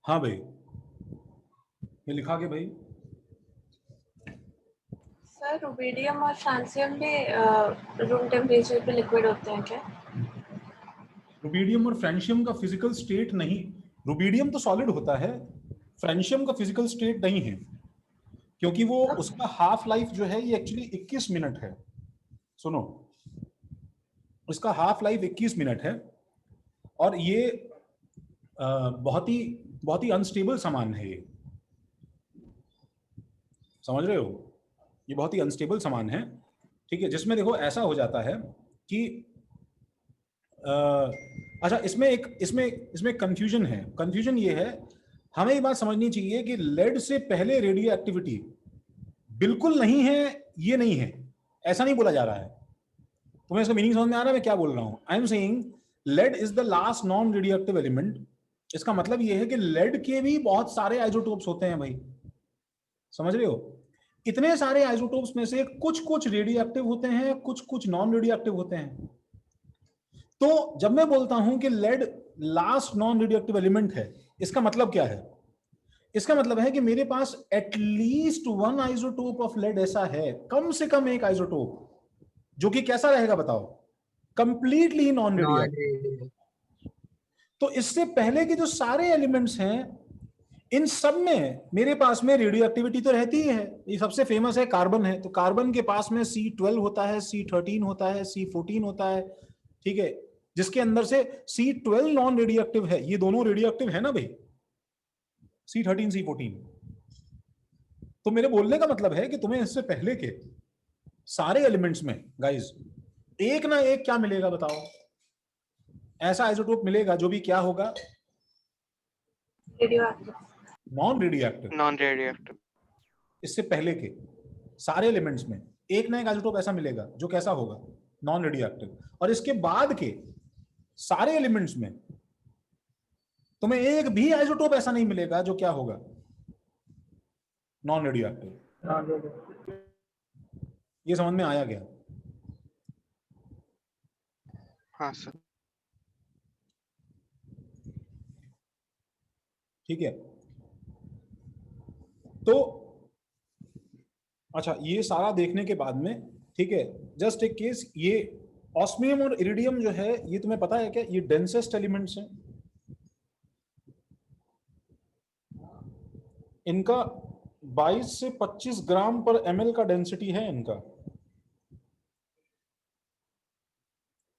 हाँ भाई, ये लिखा के भाई। सर रुबिडियम और फ्रांसियम भी रूम टेम्परेचर पे लिक्विड होते हैं क्या? रुबिडियम और फ्रेंशियम का फिजिकल स्टेट नहीं, रुबिडियम तो सॉलिड होता है, फ्रेंशियम का फिजिकल स्टेट नहीं है, क्योंकि वो उसका हाफ लाइफ जो है ये एक्चुअली 21 मिनट है। सुनो, उसका हाफ लाइफ 21 मिनट है, और ये बहुत ही अनस्टेबल सामान है ये, समझ रहे हो, ये बहुत ही अनस्टेबल सामान है, ठीक है, जिसमें देखो ऐसा हो जाता है कि अच्छा, इसमें कंफ्यूजन है। कंफ्यूजन ये है, हमें ये बात समझनी चाहिए कि लेड से पहले रेडियो एक्टिविटी बिल्कुल नहीं है, ये नहीं है, ऐसा नहीं बोला जा रहा है। तुम्हें इसका मीनिंग समझ में आ रहा है मैं क्या बोल रहा हूं? I am saying lead is the last non radioactive element. इसका मतलब ये है कि लेड के भी बहुत सारे आइसोटोप्स होते हैं भाई, समझ रहे हो? इतने सारे आइसोटोप्स में से कुछ कुछ रेडियो एक्टिव होते हैं, कुछ कुछ नॉन रेडियो एक्टिव होते हैं। तो जब मैं बोलता हूं कि lead last non radioactive element है, इसका मतलब क्या है? इसका मतलब है कि मेरे पास at least one isotope of lead ऐसा है, कम से कम एक आइसोटोप, जो कि कैसा रहेगा बताओ? Completely non radio active. तो इससे पहले के जो सारे एलिमेंट्स हैं, इन सब में मेरे पास में रेडियो एक्टिविटी तो रहती ही है। ये सबसे फेमस है कार्बन है, तो कार्बन के पास में C12 होता है, C13 होता है, C14 होता है, ठीक है, जिसके अंदर से C12 नॉन रेडियो एक्टिव है, ये दोनों रेडियो एक्टिव है ना भाई, C13 C14। तो मेरे बोलने का मतलब है कि तुम्हें इससे पहले के सारे एलिमेंट्स में गाइस एक ना एक क्या मिलेगा बताओ? ऐसा आइसोटोप मिलेगा जो भी क्या होगा? Radio active, non radio active. Non radio active. इससे पहले के सारे एलिमेंट्स में एक ना एक आइसोटोप ऐसा मिलेगा जो कैसा होगा? Non radio active. और इसके बाद के सारे एलिमेंट्स में तुम्हें एक भी आइसोटोप ऐसा नहीं मिलेगा जो क्या होगा? Non radio active. ये समझ में आया गया? हाँ सर। ठीक है, तो अच्छा, ये सारा देखने के बाद में, ठीक है, जस्ट एक केस, ये ऑस्मियम और इरिडियम जो है, ये तुम्हें पता है क्या, ये डेंसेस्ट एलिमेंट्स हैं। इनका 22 से 25 ग्राम पर ml का डेंसिटी है इनका,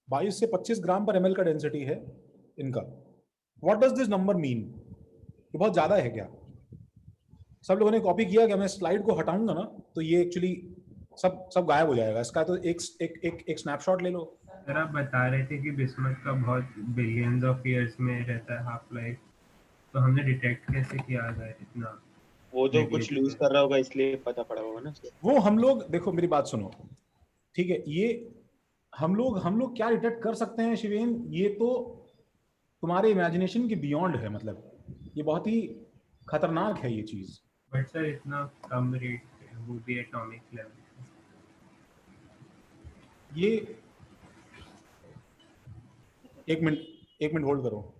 22 से 25 ग्राम पर ml का डेंसिटी है इनका। What does this number mean? ये बहुत ज्यादा है क्या? सब लोगों ने कॉपी किया क्या? मैं स्लाइड को हटाऊंगा ना तो ये एक्चुअली सब गायब हो जाएगा इसका, तो एक स्नैपशॉट ले लो। सर आप बता रहे थे कि बिस्मथ का बहुत बिलियंस ऑफ ईयर्स में रहता है हाफ लाइफ, तो हमने डिटेक्ट कैसे किया है इतना? वो जो कुछ लूज कर रहा होगा इसलिए पता पड़ा होगा ना। वो हम लोग, देखो मेरी बात सुनो, ठीक है, ये हम लोग क्या डिटेक्ट कर सकते हैं शिवेन? ये तो तुम्हारे इमेजिनेशन के बियॉन्ड है, मतलब ये बहुत ही खतरनाक है ये चीज। बट सर इतना कम रेट, वो भी एटॉमिक लेवल। ये एक मिनट होल्ड करो।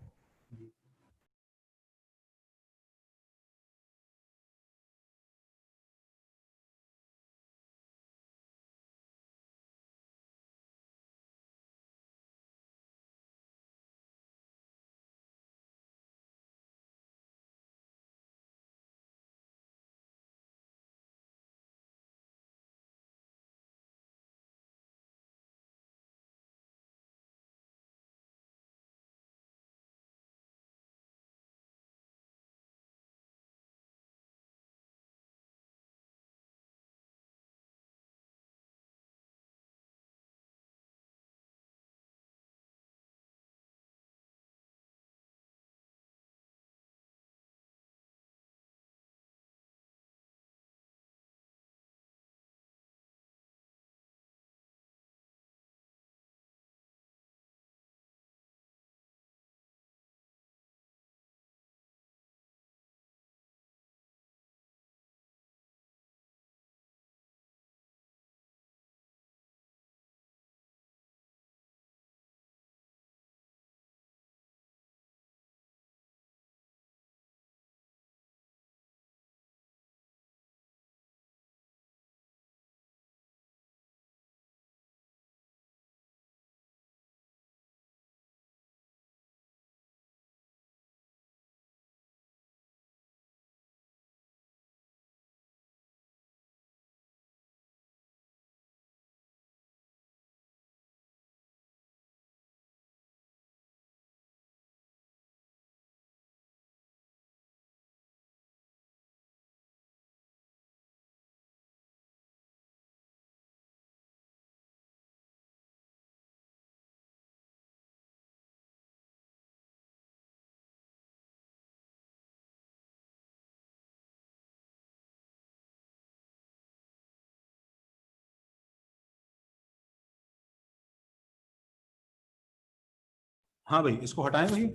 हाँ भाई, इसको हटाएं भाई।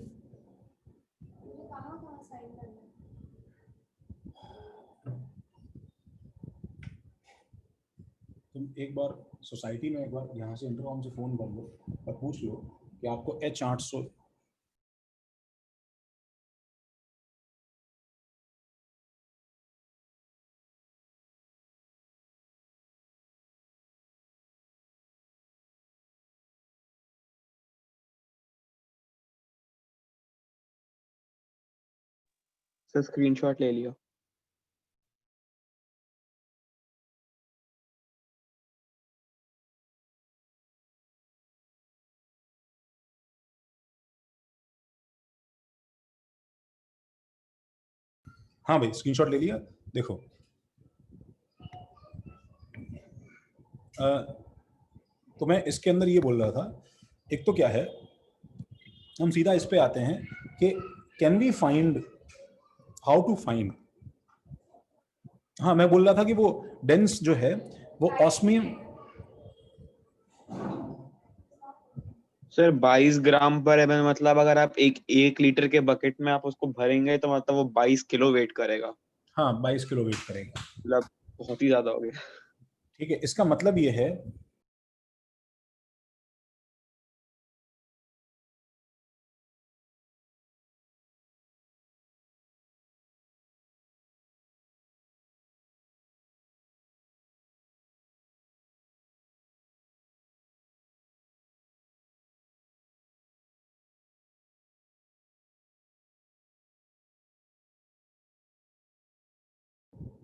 तुम एक बार सोसाइटी में एक बार यहाँ से इंटरकॉम से फोन कर लो और पूछ लो कि आपको H800 सर स्क्रीनशॉट ले लिया। हाँ भाई, स्क्रीनशॉट ले लिया। देखो तो मैं इसके अंदर ये बोल रहा था, एक तो क्या है, हम सीधा इस पे आते हैं कि can we find, how to find. हाँ, मैं बोल रहा था कि वो डेंस जो है वो ऑस्मियम। सर 22 ग्राम पर एमएल, मतलब अगर आप एक लीटर के बकेट में आप उसको भरेंगे तो मतलब वो 22 किलो वेट करेगा। हाँ, 22 किलो वेट करेगा, मतलब बहुत ही ज्यादा हो गया। ठीक है। इसका मतलब ये है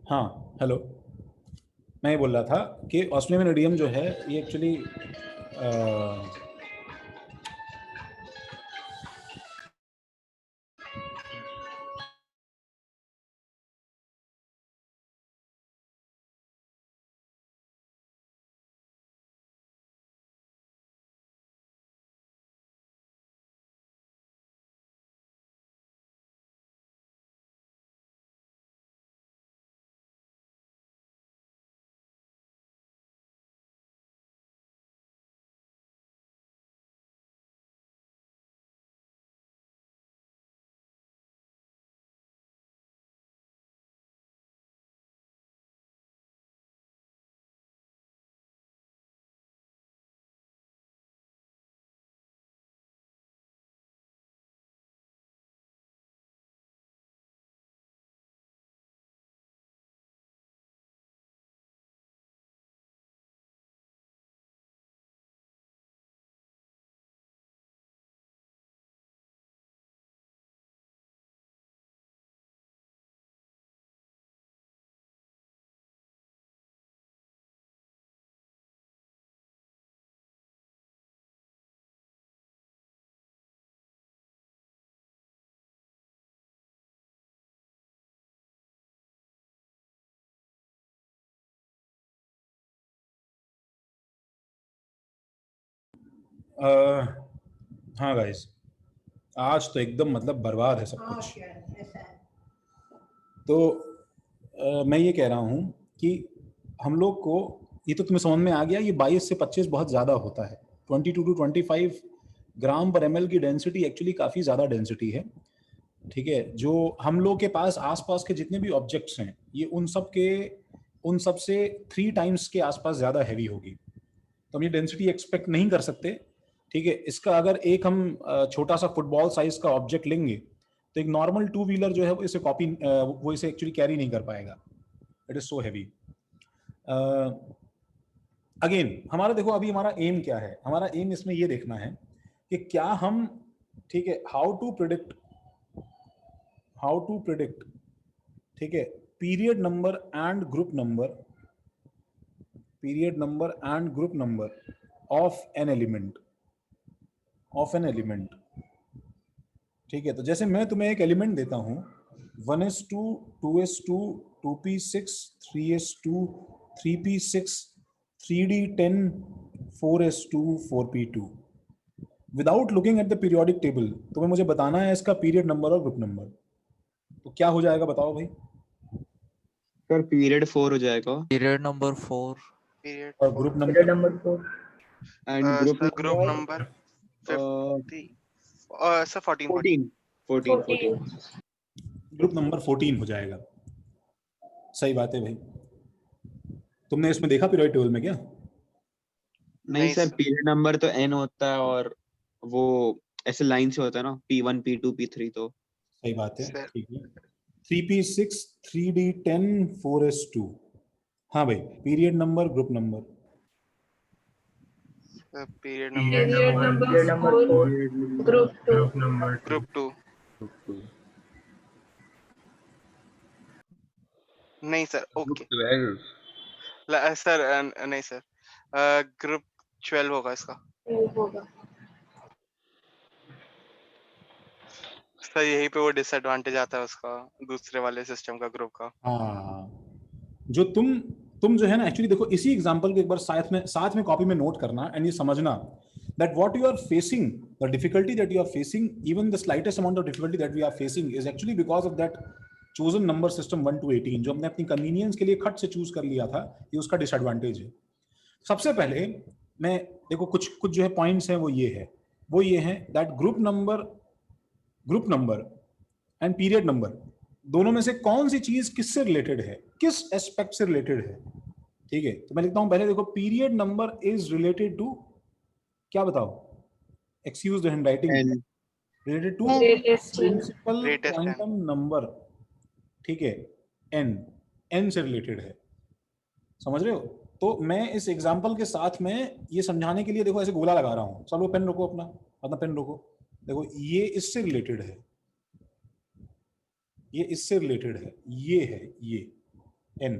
हाँ, हेलो, मैं ये बोल रहा था कि ऑस्मियम इरिडियम जो है ये एक्चुअली हाँ गाइस, आज तो एकदम मतलब बर्बाद है सब कुछ। तो मैं ये कह रहा हूँ कि हम लोग को, ये तो तुम्हें समझ में आ गया, ये 22 से 25 बहुत ज़्यादा होता है। 22 to 25 ग्राम पर ml की डेंसिटी एक्चुअली काफ़ी ज़्यादा डेंसिटी है, ठीक है। जो हम लोग के पास आसपास के जितने भी ऑब्जेक्ट्स हैं, ये उन सब से 3 टाइम्स के आसपास ज़्यादा हैवी होगी, तो हम ये डेंसिटी एक्सपेक्ट नहीं कर सकते, ठीक है। इसका अगर एक हम छोटा सा फुटबॉल साइज का ऑब्जेक्ट लेंगे तो एक नॉर्मल 2 व्हीलर जो है वो इसे एक्चुअली कैरी नहीं कर पाएगा, it is so heavy. Again हमारा देखो, अभी हमारा एम क्या है, हमारा एम इसमें ये देखना है कि क्या हम, ठीक है, हाउ टू प्रिडिक्ट, ठीक है, period number and group number of an element, ठीक है। तो जैसे मैं तुम्हें एक एलिमेंट देता हूं 1s2 2s2 2p6 3s2 3p6 3d10 4s2 4p2, without looking at the periodic table तुम्हें मुझे बताना है इसका पीरियड नंबर और ग्रुप नंबर, तो क्या हो जाएगा बताओ भाई? सर पीरियड 4 हो जाएगा। Period number 4. पीरियड और group Period number? number 4. And group group number number 50। Sir 14 14 group number 14 हो जाएगा। सही बात है भाई। तुमने इसमें देखा पीरियड टेबल में क्या? नहीं सर, पीरियड नंबर तो n होता है और वो ऐसे लाइन से होता है ना, P1 P2 P3, तो सही बात है, सर ठीक है। 3p6 3d10 4s2। हाँ भाई, period number, group number. Period period number Period number 4. Group 2 group number 2। Group 2 नहीं सर, ओके 12 सर नहीं सर, ग्रुप 12 होगा इसका होगा। सर। यही पे वो डिसएडवांटेज आता है उसका, दूसरे वाले सिस्टम का, ग्रुप का। हाँ, जो तुम जो है ना, एक्चुअली देखो इसी एग्जांपल को एक बार साथ में कॉपी में नोट करना एंड ये समझना that what you are facing, the difficulty that you are facing, even the slightest amount of difficulty that we are facing is actually because of that chosen number system 1 to 18 जो हमने अपनी कन्वीनियंस के लिए खट से चूज कर लिया था, ये उसका डिसएडवांटेज है। सबसे पहले मैं देखो कुछ जो है पॉइंट्स हैं, वो ये है that group number and period number दोनों में से कौन सी चीज किससे रिलेटेड है, किस एस्पेक्ट से रिलेटेड है। ठीक है, तो मैं लिखता हूं पहले, देखो period number is related to, क्या बताओ, excuse the handwriting, related to principal quantum number. ठीक है, एन से रिलेटेड है, समझ रहे हो? तो मैं इस एग्जांपल के साथ में ये समझाने के लिए देखो ऐसे गोला लगा रहा हूं। चलो पेन रोको, अपना पेन रोको। देखो ये इससे रिलेटेड है, ये इससे रिलेटेड है, ये एन।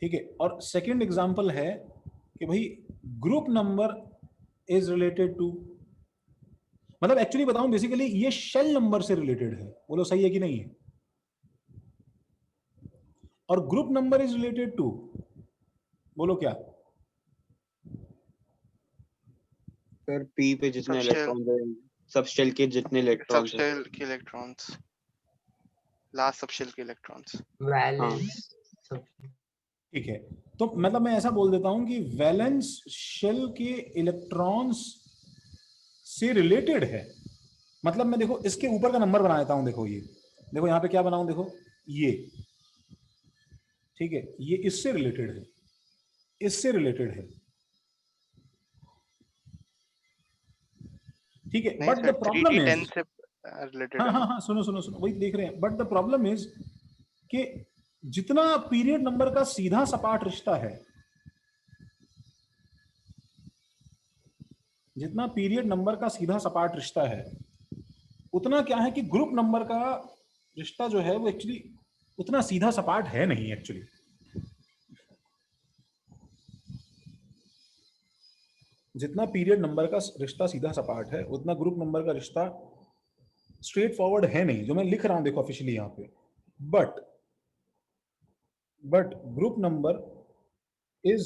ठीक है, और सेकंड एग्जांपल है कि भाई group number is related to, मतलब एक्चुअली बताऊं बेसिकली ये शेल नंबर से रिलेटेड है। बोलो सही है कि नहीं है? और group number is related to, बोलो क्या? सर P पे जितने इलेक्ट्रॉन है, सबशेल के जितने इलेक्ट्रॉन्स हैं, सबशेल के इलेक्ट्रॉन्स, लास्ट सबशेल के इलेक्ट्रॉन्स। Valence. ठीक है, तो मतलब मैं ऐसा बोल देता हूं कि वैलेंस शेल के इलेक्ट्रॉन्स से रिलेटेड है। मतलब मैं देखो इसके ऊपर का नंबर बना देता हूं, देखो ये, देखो यहां पे क्या बनाऊं, देखो ये, ठीक है, ये इससे रिलेटेड है, इससे रिलेटेड है। ठीक है, but the problem is, 3d10 से रिलेटेड है। हाँ, सुनो वही देख रहे हैं। बट द प्रॉब्लम इज कि जितना पीरियड नंबर का सीधा सपाट रिश्ता है, जितना पीरियड नंबर का सीधा सपाट रिश्ता है, उतना क्या है कि ग्रुप नंबर का रिश्ता जो है वो एक्चुअली उतना सीधा सपाट है नहीं एक्चुअली। जितना पीरियड नंबर का रिश्ता सीधा सपाट है, उतना ग्रुप नंबर का रिश्ता स्ट्रेट फॉरवर्ड है नहीं, जो मैं लिख रहा हूं देखो ऑफिशियली यहां पे। But group number is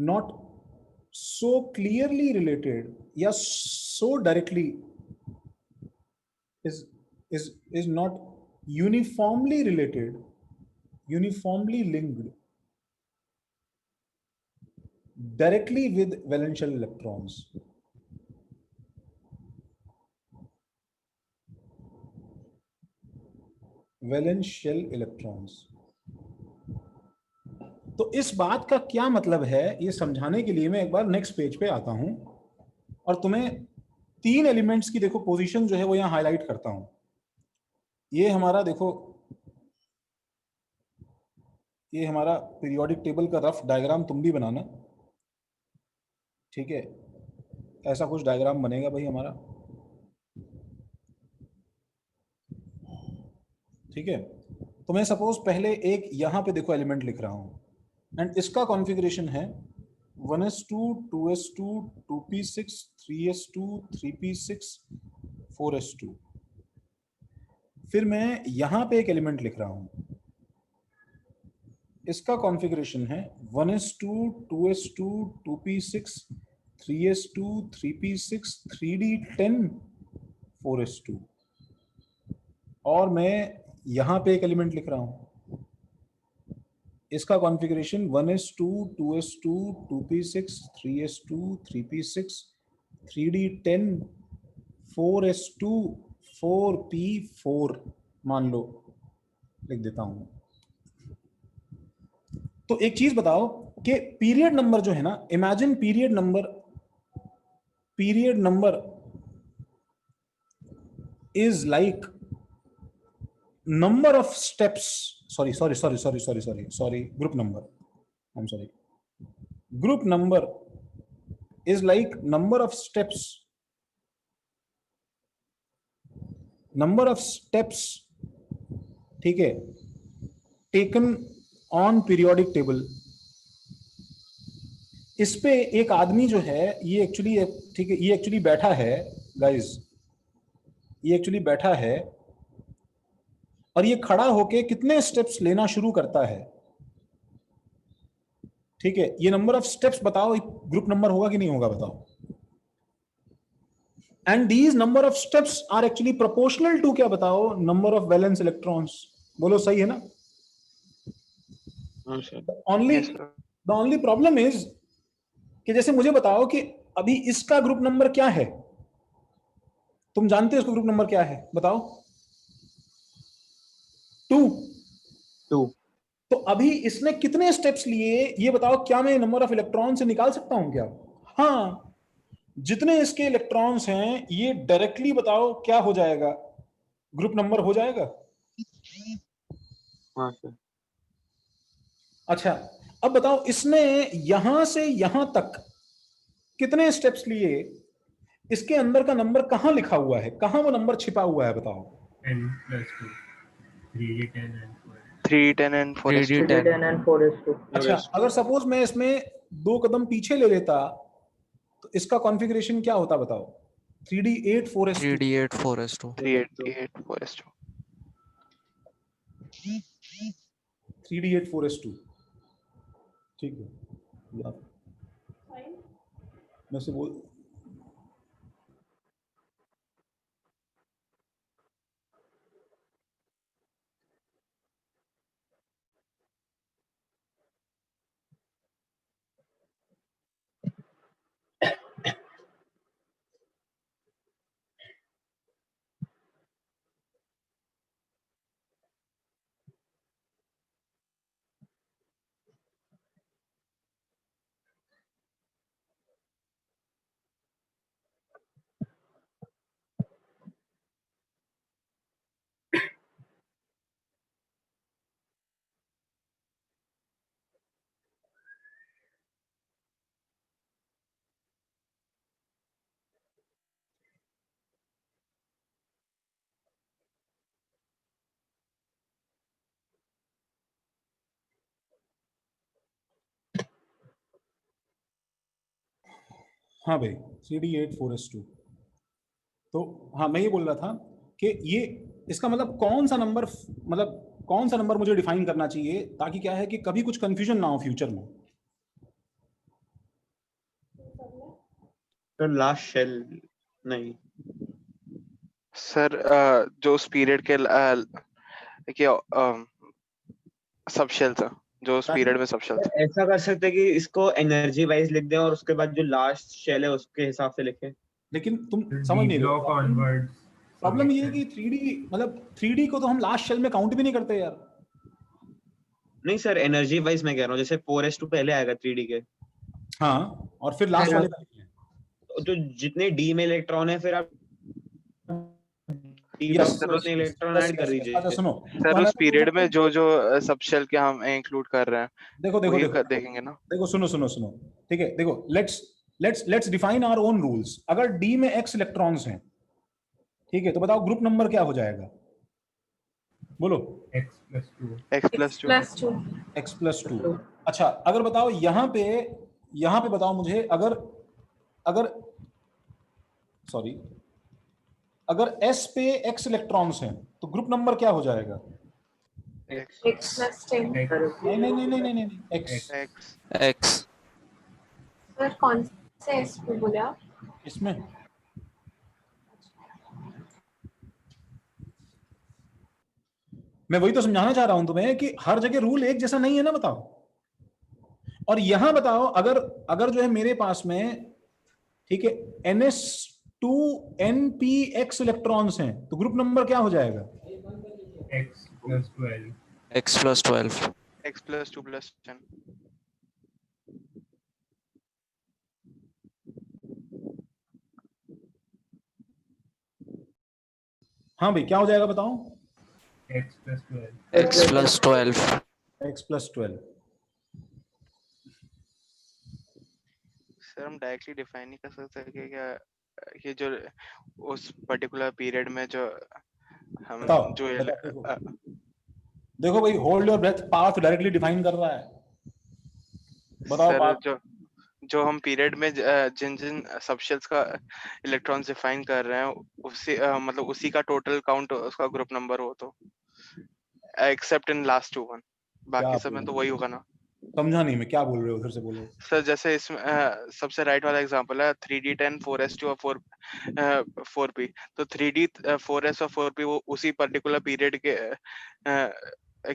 not so clearly related या so directly is not uniformly related, uniformly linked directly with valence electrons. Valence shell electrons. तो इस बात का क्या मतलब है, ये समझाने के लिए मैं एक बार नेक्स्ट पेज पे आता हूं और तुम्हें 3 एलिमेंट्स की देखो पोजीशन जो है वो यहां हाईलाइट करता हूं। ये हमारा देखो, ये हमारा पीरियोडिक टेबल का रफ डायग्राम तुम भी बनाना। ठीक है, ऐसा कुछ डायग्राम बनेगा भाई हमारा। ठीक है, तो मैं सपोज पहले एक यहां पे देखो एलिमेंट लिख रहा हूं एंड इसका कॉन्फ़िगरेशन है 1s2 2s2 2p6 3s2 3p6 4s2। फिर मैं यहां पे एक एलिमेंट लिख रहा हूं, इसका कॉन्फ़िगरेशन है 1s2 2s2 2p6 3s2 3p6 3d10 4s2। और मैं यहां पे एक एलिमेंट लिख रहा हूं, इसका configuration 1s2 2s2 2p6 3s2 3p6 3d10 4s2 4p4 मान लो, लिख देता हूं। तो एक चीज बताओ कि पीरियड नंबर जो है ना, imagine period number is like number of steps, sorry, group number, I'm sorry, group number is like number of steps ठीक है, taken on periodic table। इस पे एक आदमी जो है ये एक्चुअली, ठीक है, ये एक्चुअली बैठा है गाइस, ये एक्चुअली बैठा है और ये खड़ा होके कितने स्टेप्स लेना शुरू करता है, ठीक है। ये नंबर ऑफ स्टेप्स बताओ, ग्रुप नंबर होगा कि नहीं होगा बताओ। And these number of steps are actually proportional to क्या बताओ, नंबर ऑफ वैलेंस इलेक्ट्रॉन्स। बोलो सही है ना? द ओनली प्रॉब्लम इज कि जैसे मुझे बताओ कि अभी इसका ग्रुप नंबर क्या है, तुम जानते हो इसका ग्रुप नंबर क्या है बताओ? 2। तो अभी इसने कितने स्टेप्स लिए ये बताओ, क्या मैं नंबर ऑफ इलेक्ट्रॉन से निकाल सकता हूं क्या? हाँ, जितने इसके इलेक्ट्रॉन्स हैं ये डायरेक्टली बताओ क्या हो जाएगा, ग्रुप नंबर हो जाएगा। हाँ सर। अच्छा, अब बताओ इसने यहां से यहां तक कितने स्टेप्स लिए, इसके अंदर का नंबर कहां लिखा हुआ है, कहां वो नंबर छिपा हुआ है बताओ? n+2 3d10 and 3d10 and 4s2। 3d10 and 4s2। अच्छा, अगर सपोज मैं इसमें 2 कदम पीछे ले लेता तो इसका कॉन्फ़िगरेशन क्या होता बताओ? 3d8 4s2। 3d8 4s2। 3d8 4s2। 3d8 4s2, ठीक है। मैं से बोल, हाँ भाई 3d8 4s2। तो हाँ, मैं ये बोल रहा था कि ये इसका मतलब कौन सा नंबर, मतलब कौन सा नंबर मुझे डिफाइन करना चाहिए ताकि क्या है कि कभी कुछ कंफ्यूजन ना हो फ्यूचर में। तो लास्ट शेल नहीं सर, जो उस पीरियड के क्या सब शेल था, जो उस पीरियड में सब शेल था। ऐसा कर सकते हैं कि इसको एनर्जी वाइज लिख दें और उसके बाद जो लास्ट शेल है उसके हिसाब से लिखें। लेकिन तुम समझ नहीं ब्लॉक रहे, ऑनवर्ड्स। प्रॉब्लम ये है कि 3D मतलब 3D को तो हम लास्ट शेल में काउंट भी नहीं करते यार। नहीं सर, एनर्जी वाइज मैं कह रहा हूँ, जैसे 4s2 पहले आएगा 3D के। हाँ, और फिर लास्ट वाले का लिखें। तो जितने डी में इलेक्ट्रॉन है फिर आप डी Yes, बॉक्स में उतने इलेक्ट्रॉन ऐड कर दीजिए। अच्छा सुनो, सर उस पीरियड में जो जो सब शेल के हम इंक्लूड कर रहे हैं देखो देखो वही देखो देखेंगे ना। देखो सुनो, ठीक है, देखो let's define our own rules. अगर डी में x इलेक्ट्रॉन्स हैं, ठीक है, तो बताओ ग्रुप नंबर क्या हो जाएगा, बोलो। x+2। x+2। अच्छा, अगर बताओ यहाँ पे बताओ मुझे, अगर अगर s पे x इलेक्ट्रॉन्स हैं तो ग्रुप नंबर क्या हो जाएगा? X plus 10. नहीं नहीं नहीं नहीं नहीं नहीं, x X X. सर कौन से S पे बोले आप? इसमें मैं वही तो समझाना चाह रहा हूं तुम्हें कि हर जगह रूल एक जैसा नहीं है ना, बताओ। और यहां बताओ, अगर अगर जो है मेरे पास में, ठीक है, NS2NPX इलेक्ट्रॉन्स हैं तो ग्रुप नंबर क्या हो जाएगा? X plus 12. X plus 12. X plus 2 plus 10. हाँ भाई, क्या हो जाएगा बताओ? X plus 12. X plus 12. x plus 12। Sir हम डायरेक्टली डिफाइन नहीं कर सकते कि क्या ये जो उस पर्टिकुलर पीरियड में जो हम बताओ, जो बताओ, देखो भाई, hold your breath, path directly define कर रहा है। बताओ सर पाथ। जो हम पीरियड में जिन जिन सबशेल्स का इलेक्ट्रॉन्स डिफाइन कर रहे हैं उसी मतलब उसी का टोटल काउंट उसका ग्रुप नंबर हो तो, एक्सेप्ट इन लास्ट 2 वन, बाकी सब में तो वही होगा ना। समझा नहीं मैं, क्या बोल रहे हो, फिर से बोलो। सर जैसे इसमें सबसे राइट वाला एग्जांपल है 3D10 4s2 और 4p, तो 3D 4s और 4p वो उसी पर्टिकुलर पीरियड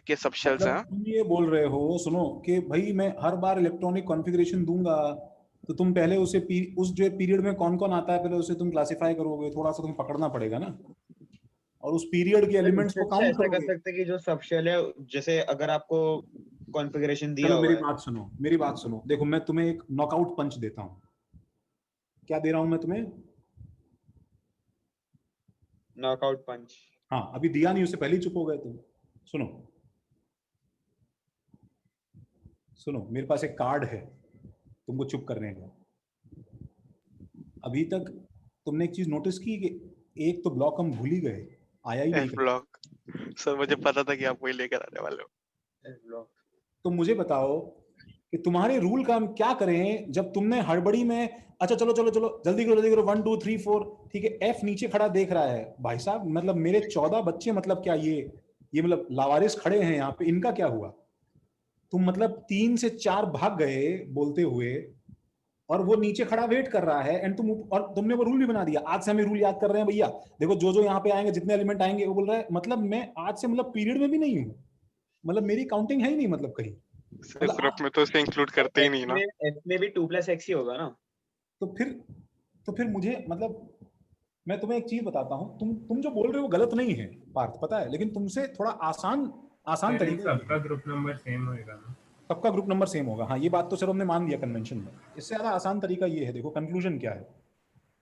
के सबशेल्स हैं। तुम ये बोल रहे हो, सुनो, कि भाई मैं हर बार इलेक्ट्रॉनिक कॉन्फ़िगरेशन दूंगा तो तुम पहले उसे उस जो पीरियड में कौन कौन आता है पहले उसे तुम क्लासिफाई करोगे, थोड़ा सा तुम्हें पकड़ना पड़ेगा ना, और उस पीरियड के एलिमेंट्स को काउंट ऐसा कर करोगे। सकते हैं कि जो सबशेल है, जैसे अगर आपको कॉन्फ़िगरेशन दिया चलो हुआ मेरी है, बात सुनो, मेरी बात सुनो, देखो मैं तुम्हें एक नॉकआउट पंच देता हूँ। क्या दे रहा हूं मैं तुम्हें? Knockout punch. हाँ, अभी दिया नहीं, उससे पहले ही चुप हो गए तुम। सुनो सुनो, मेरे पास एक कार्ड है तुमको चुप करने का। अभी तक तुमने एक चीज नोटिस की कि एक तो ब्लॉक हम भूल ही गए, आया ही नहीं। F ब्लॉक, सर मुझे पता था कि आप वही लेकर आने वाले हो। तो मुझे बताओ कि तुम्हारे रूल का हम क्या करें जब तुमने हड़बड़ी में, अच्छा चलो चलो चलो जल्दी करो 1 2 3 4, ठीक है, F नीचे खड़ा देख रहा है। भाई साहब, मतलब मेरे 14 बच्चे, मतलब क्या ये मतलब लावारिस खड़े हैं यहाँ पे, इनका क्या हुआ? तुम मतलब 3 से 4 भाग गए बोलते हुए, और वो नीचे खड़ा वेट कर रहा है, एंड और तुमने वो रूल भी बना दिया। आज से हमें रूल याद कर रहे हैं भैया, देखो जो जो यहाँ पे आएंगे, जितने एलिमेंट आएंगे, वो बोल रहा है मतलब मैं आज से मतलब पीरियड में भी नहीं हूँ, मतलब मेरी काउंटिंग है ही नहीं, मतलब कहीं। सर ग्रुप में तो उसे इंक्लूड करते ही नहीं ना। F में भी 2 + x ही होगा ना। तो फिर मुझे मतलब, मैं तुम्हें एक चीज बताता हूँ, तुम जो बोल रहे हो गलत नहीं है पार्थ, पता है, लेकिन तुमसे थोड़ा आसान सर तरीका। सबका ग्रुप नंबर सेम होएगा ना? सबका ग्रुप नंबर सेम होगा, हाँ, ये बात तो सर हमने मान लिया कन्वेंशन में। इससे ज्यादा आसान तरीका ये है, देखो कंक्लूजन क्या है।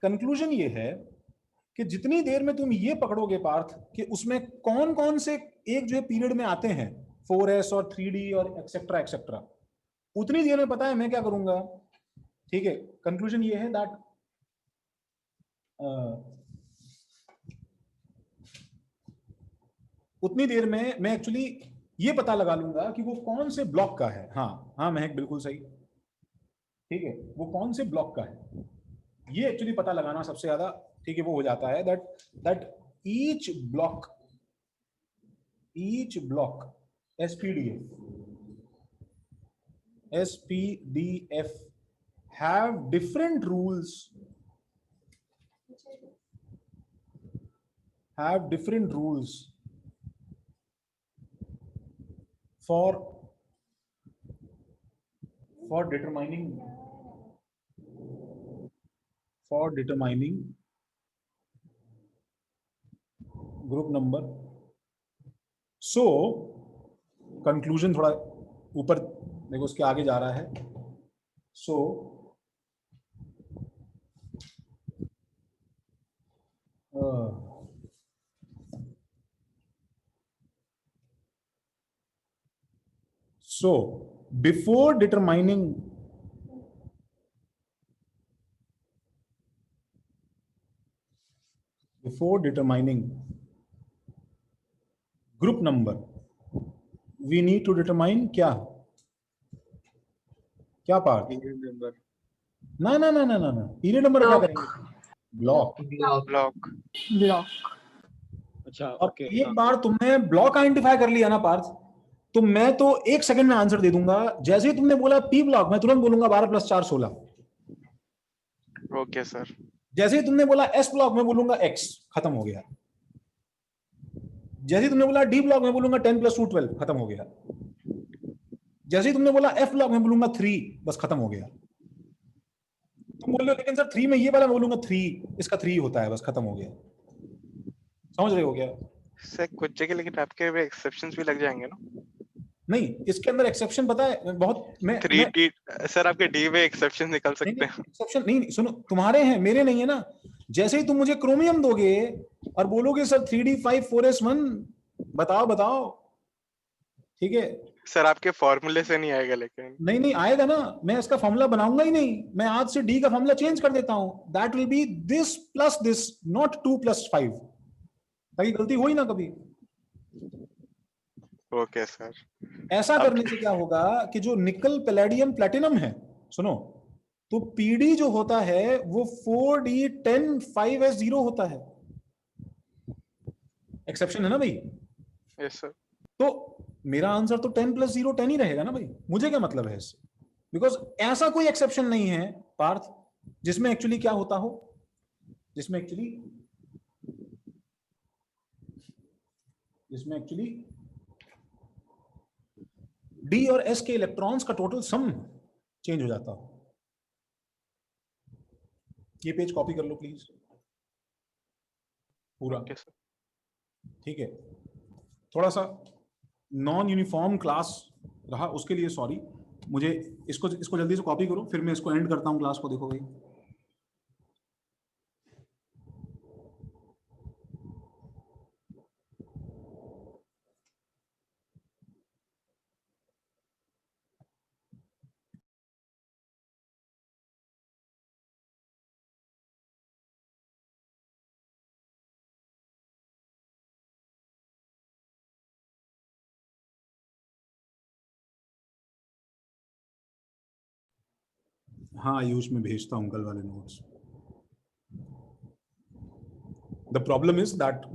कंक्लूजन ये है कि जितनी देर में तुम ये पकड़ोगे पार्थ कि उसमें कौन कौन से एक जो है पीरियड में आते हैं, 4s और 3D और एक्सेट्रा एक्सेट्रा, उतनी देर में पता है मैं क्या करूंगा, ठीक है। कंक्लूजन ये है दैट उतनी देर में मैं एक्चुअली ये पता लगा लूंगा कि वो कौन से ब्लॉक का है। हाँ हाँ महक, बिल्कुल सही, ठीक है, वो कौन से ब्लॉक का है, ये एक्चुअली पता लगाना सबसे ज्यादा, ठीक है, वो हो जाता है that each block SPDF have different rules for determining group number. So conclusion थोड़ा ऊपर देखो, उसके आगे जा रहा है। So before determining group number, we need to determine क्या पार्ट? Period number. ना पीरियड नंबर क्या करेंगे? ब्लॉक। ब्लॉक। ब्लॉक। अच्छा और ओके एक बार तुमने ब्लॉक आइडेंटिफाई कर लिया ना पार्थ, तो मैं तो 1 सेकंड में आंसर दे दूंगा। जैसे ही तुमने बोला पी ब्लॉक, मैं तुरंत बोलूंगा 12 + 4 16। Okay sir. जैसे ही तुमने बोला एस ब्लॉक, मैं बोलूंगा x, खत्म हो गया। जैसे ही तुमने बोला डी ब्लॉक, मैं बोलूंगा 10 + 2 12, खत्म हो गया। जैसे ही तुमने बोला एफ ब्लॉक, मैं बोलूंगा 3, बस खत्म हो गया। तुम बोल रहे हो लेकिन सर 3 में ये वाला, मैं बोलूंगा 3 इसका 3 होता है, बस खत्म हो गया। समझ रहे हो क्या? सर कुछ जगह लेकिन आपके एक्सेप्शंस भी लग जाएंगे ना। नहीं, इसके अंदर एक्सेप्शन पता है बहुत। मैं 3D सर आपके डी में एक्सेप्शन निकल सकते हैं। एक्सेप्शन नहीं, सुनो, तुम्हारे हैं मेरे नहीं है ना। जैसे ही तुम मुझे क्रोमियम दोगे और बोलोगे सर 3D5 4s1, बताओ बताओ, ठीक है। सर आपके फॉर्मूले से नहीं आएगा लेकिन। नहीं नहीं आएगा ना, मैं इसका फॉर्मूला बनाऊंगा ही नहीं। मैं आज से डी का फॉर्मूला चेंज कर देता हूं। That will be this plus this, not 2 + 5, ताकि गलती हो ही ना कभी। Okay sir. ऐसा करने से क्या होगा कि जो निकल पैलेडियम प्लेटिनम है, सुनो, तो पीडी जो होता है वो 4D10 5s0 होता है। एक्सेप्शन है ना भाई? Yes sir. तो मेरा आंसर तो 10 + 0 10 ही रहेगा ना भाई। मुझे क्या मतलब है इससे? बिकॉज ऐसा कोई एक्सेप्शन नहीं है पार्थ जिसमें एक्चुअली क्या होता हो, जिसमें एक्चुअली डी और एस के इलेक्ट्रॉन्स का टोटल सम चेंज हो जाता हो। ये पेज कॉपी कर लो प्लीज पूरा, ओके सर। ठीक है। थोड़ा सा नॉन यूनिफॉर्म क्लास रहा, उसके लिए सॉरी। मुझे इसको जल्दी से कॉपी करो, फिर मैं इसको एंड करता हूं क्लास को। देखो भाई, हाँ आयुष में भेजता हूँ कल वाले notes. The problem is that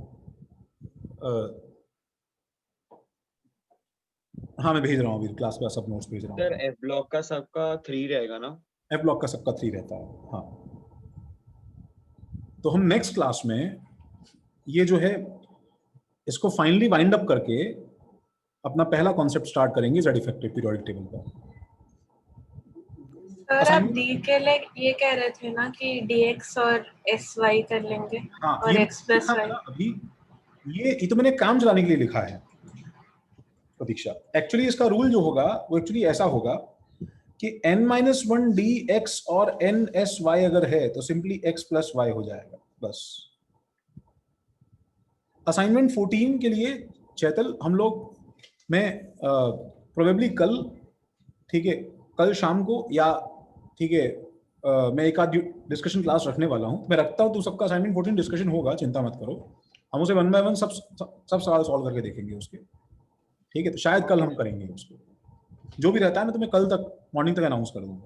हाँ मैं भेज रहा हूँ अभी क्लास का सब नोट्स भेज रहा सर हूँ। एफ ब्लॉक का सबका 3 रहेगा ना? एफ ब्लॉक का सबका 3 रहता है, हाँ। तो हम नेक्स्ट क्लास में ये जो है इसको फाइनली वाइंड अप करके अपना पहला कॉन्सेप्ट स्टार्ट करेंगे जेड इफेक्टिव पीरियोडिक टेबल का। सर आप डी के लिए ये कह रहे थे ना कि dx और sy कर लेंगे। हाँ, और ये x + y। अभी ये तो मैंने काम चलाने के लिए लिखा है प्रतीक्षा। एक्चुअली इसका रूल जो होगा वो एक्चुअली ऐसा होगा कि n-1 dx और n-sy अगर है तो सिंपली x + y हो जाएगा बस। असाइनमेंट 14 के लिए चैतल हम लोग, मैं प्रोबेबली कल, ठीक है, कल शाम को या ठीक है, मैं एक आध डिस्कशन क्लास रखने वाला हूं। मैं रखता हूं तो सबका असाइनमेंट 14 डिस्कशन होगा, चिंता मत करो। हम उसे 1 बाय 1 सब सवाल सॉल्व करके देखेंगे उसके, ठीक है। तो शायद कल हम करेंगे उसको, जो भी रहता है मैं तुम्हें कल तक मॉर्निंग तक अनाउंस कर दूंगा।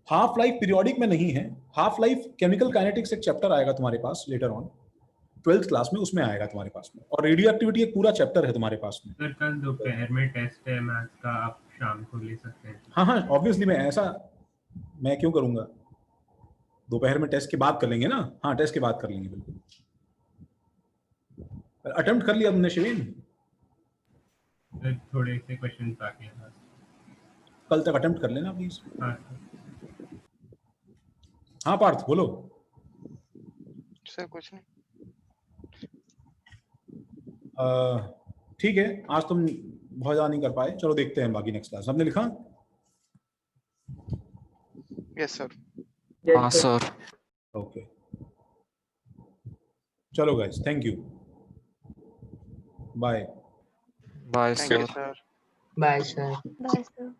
हाफ लाइफ पीरियोडिक में नहीं है, हाफ लाइफ केमिकल काइनेटिक्स एक चैप्टर आएगा तुम्हारे पास लेटर ऑन 12th क्लास में, उसमें आएगा तुम्हारे पास में। और रेडियो एक्टिविटी एक पूरा चैप्टर है तुम्हारे पास में। सर कल दोपहर में टेस्ट है मैथ का, आप शाम को ले सकते हैं। हाँ हाँ ऑब्वियसली, मैं क्यों करूंगा, दोपहर में टेस्ट के बाद कर लेंगे ना। हाँ टेस्ट के बाद कर लेंगे बिल्कुल। अटेम्प्ट कर लिया तुमने शिवेन? सर थोड़े से क्वेश्चन बाकी हैं बस। कल तक अटेम्प्ट कर लेना प्लीज। हाँ सर। हाँ पार्थ बोलो। सर कुछ नहीं। ठीक है, आज तुम बहुत ज्यादा नहीं कर पाए, चलो देखते हैं बाकी नेक्स्ट क्लास। आपने लिखा? Yes sir. हाँ सर। ओके चलो guys, thank you, bye. Bye thank you sir. Sir. Bye sir. Bye sir.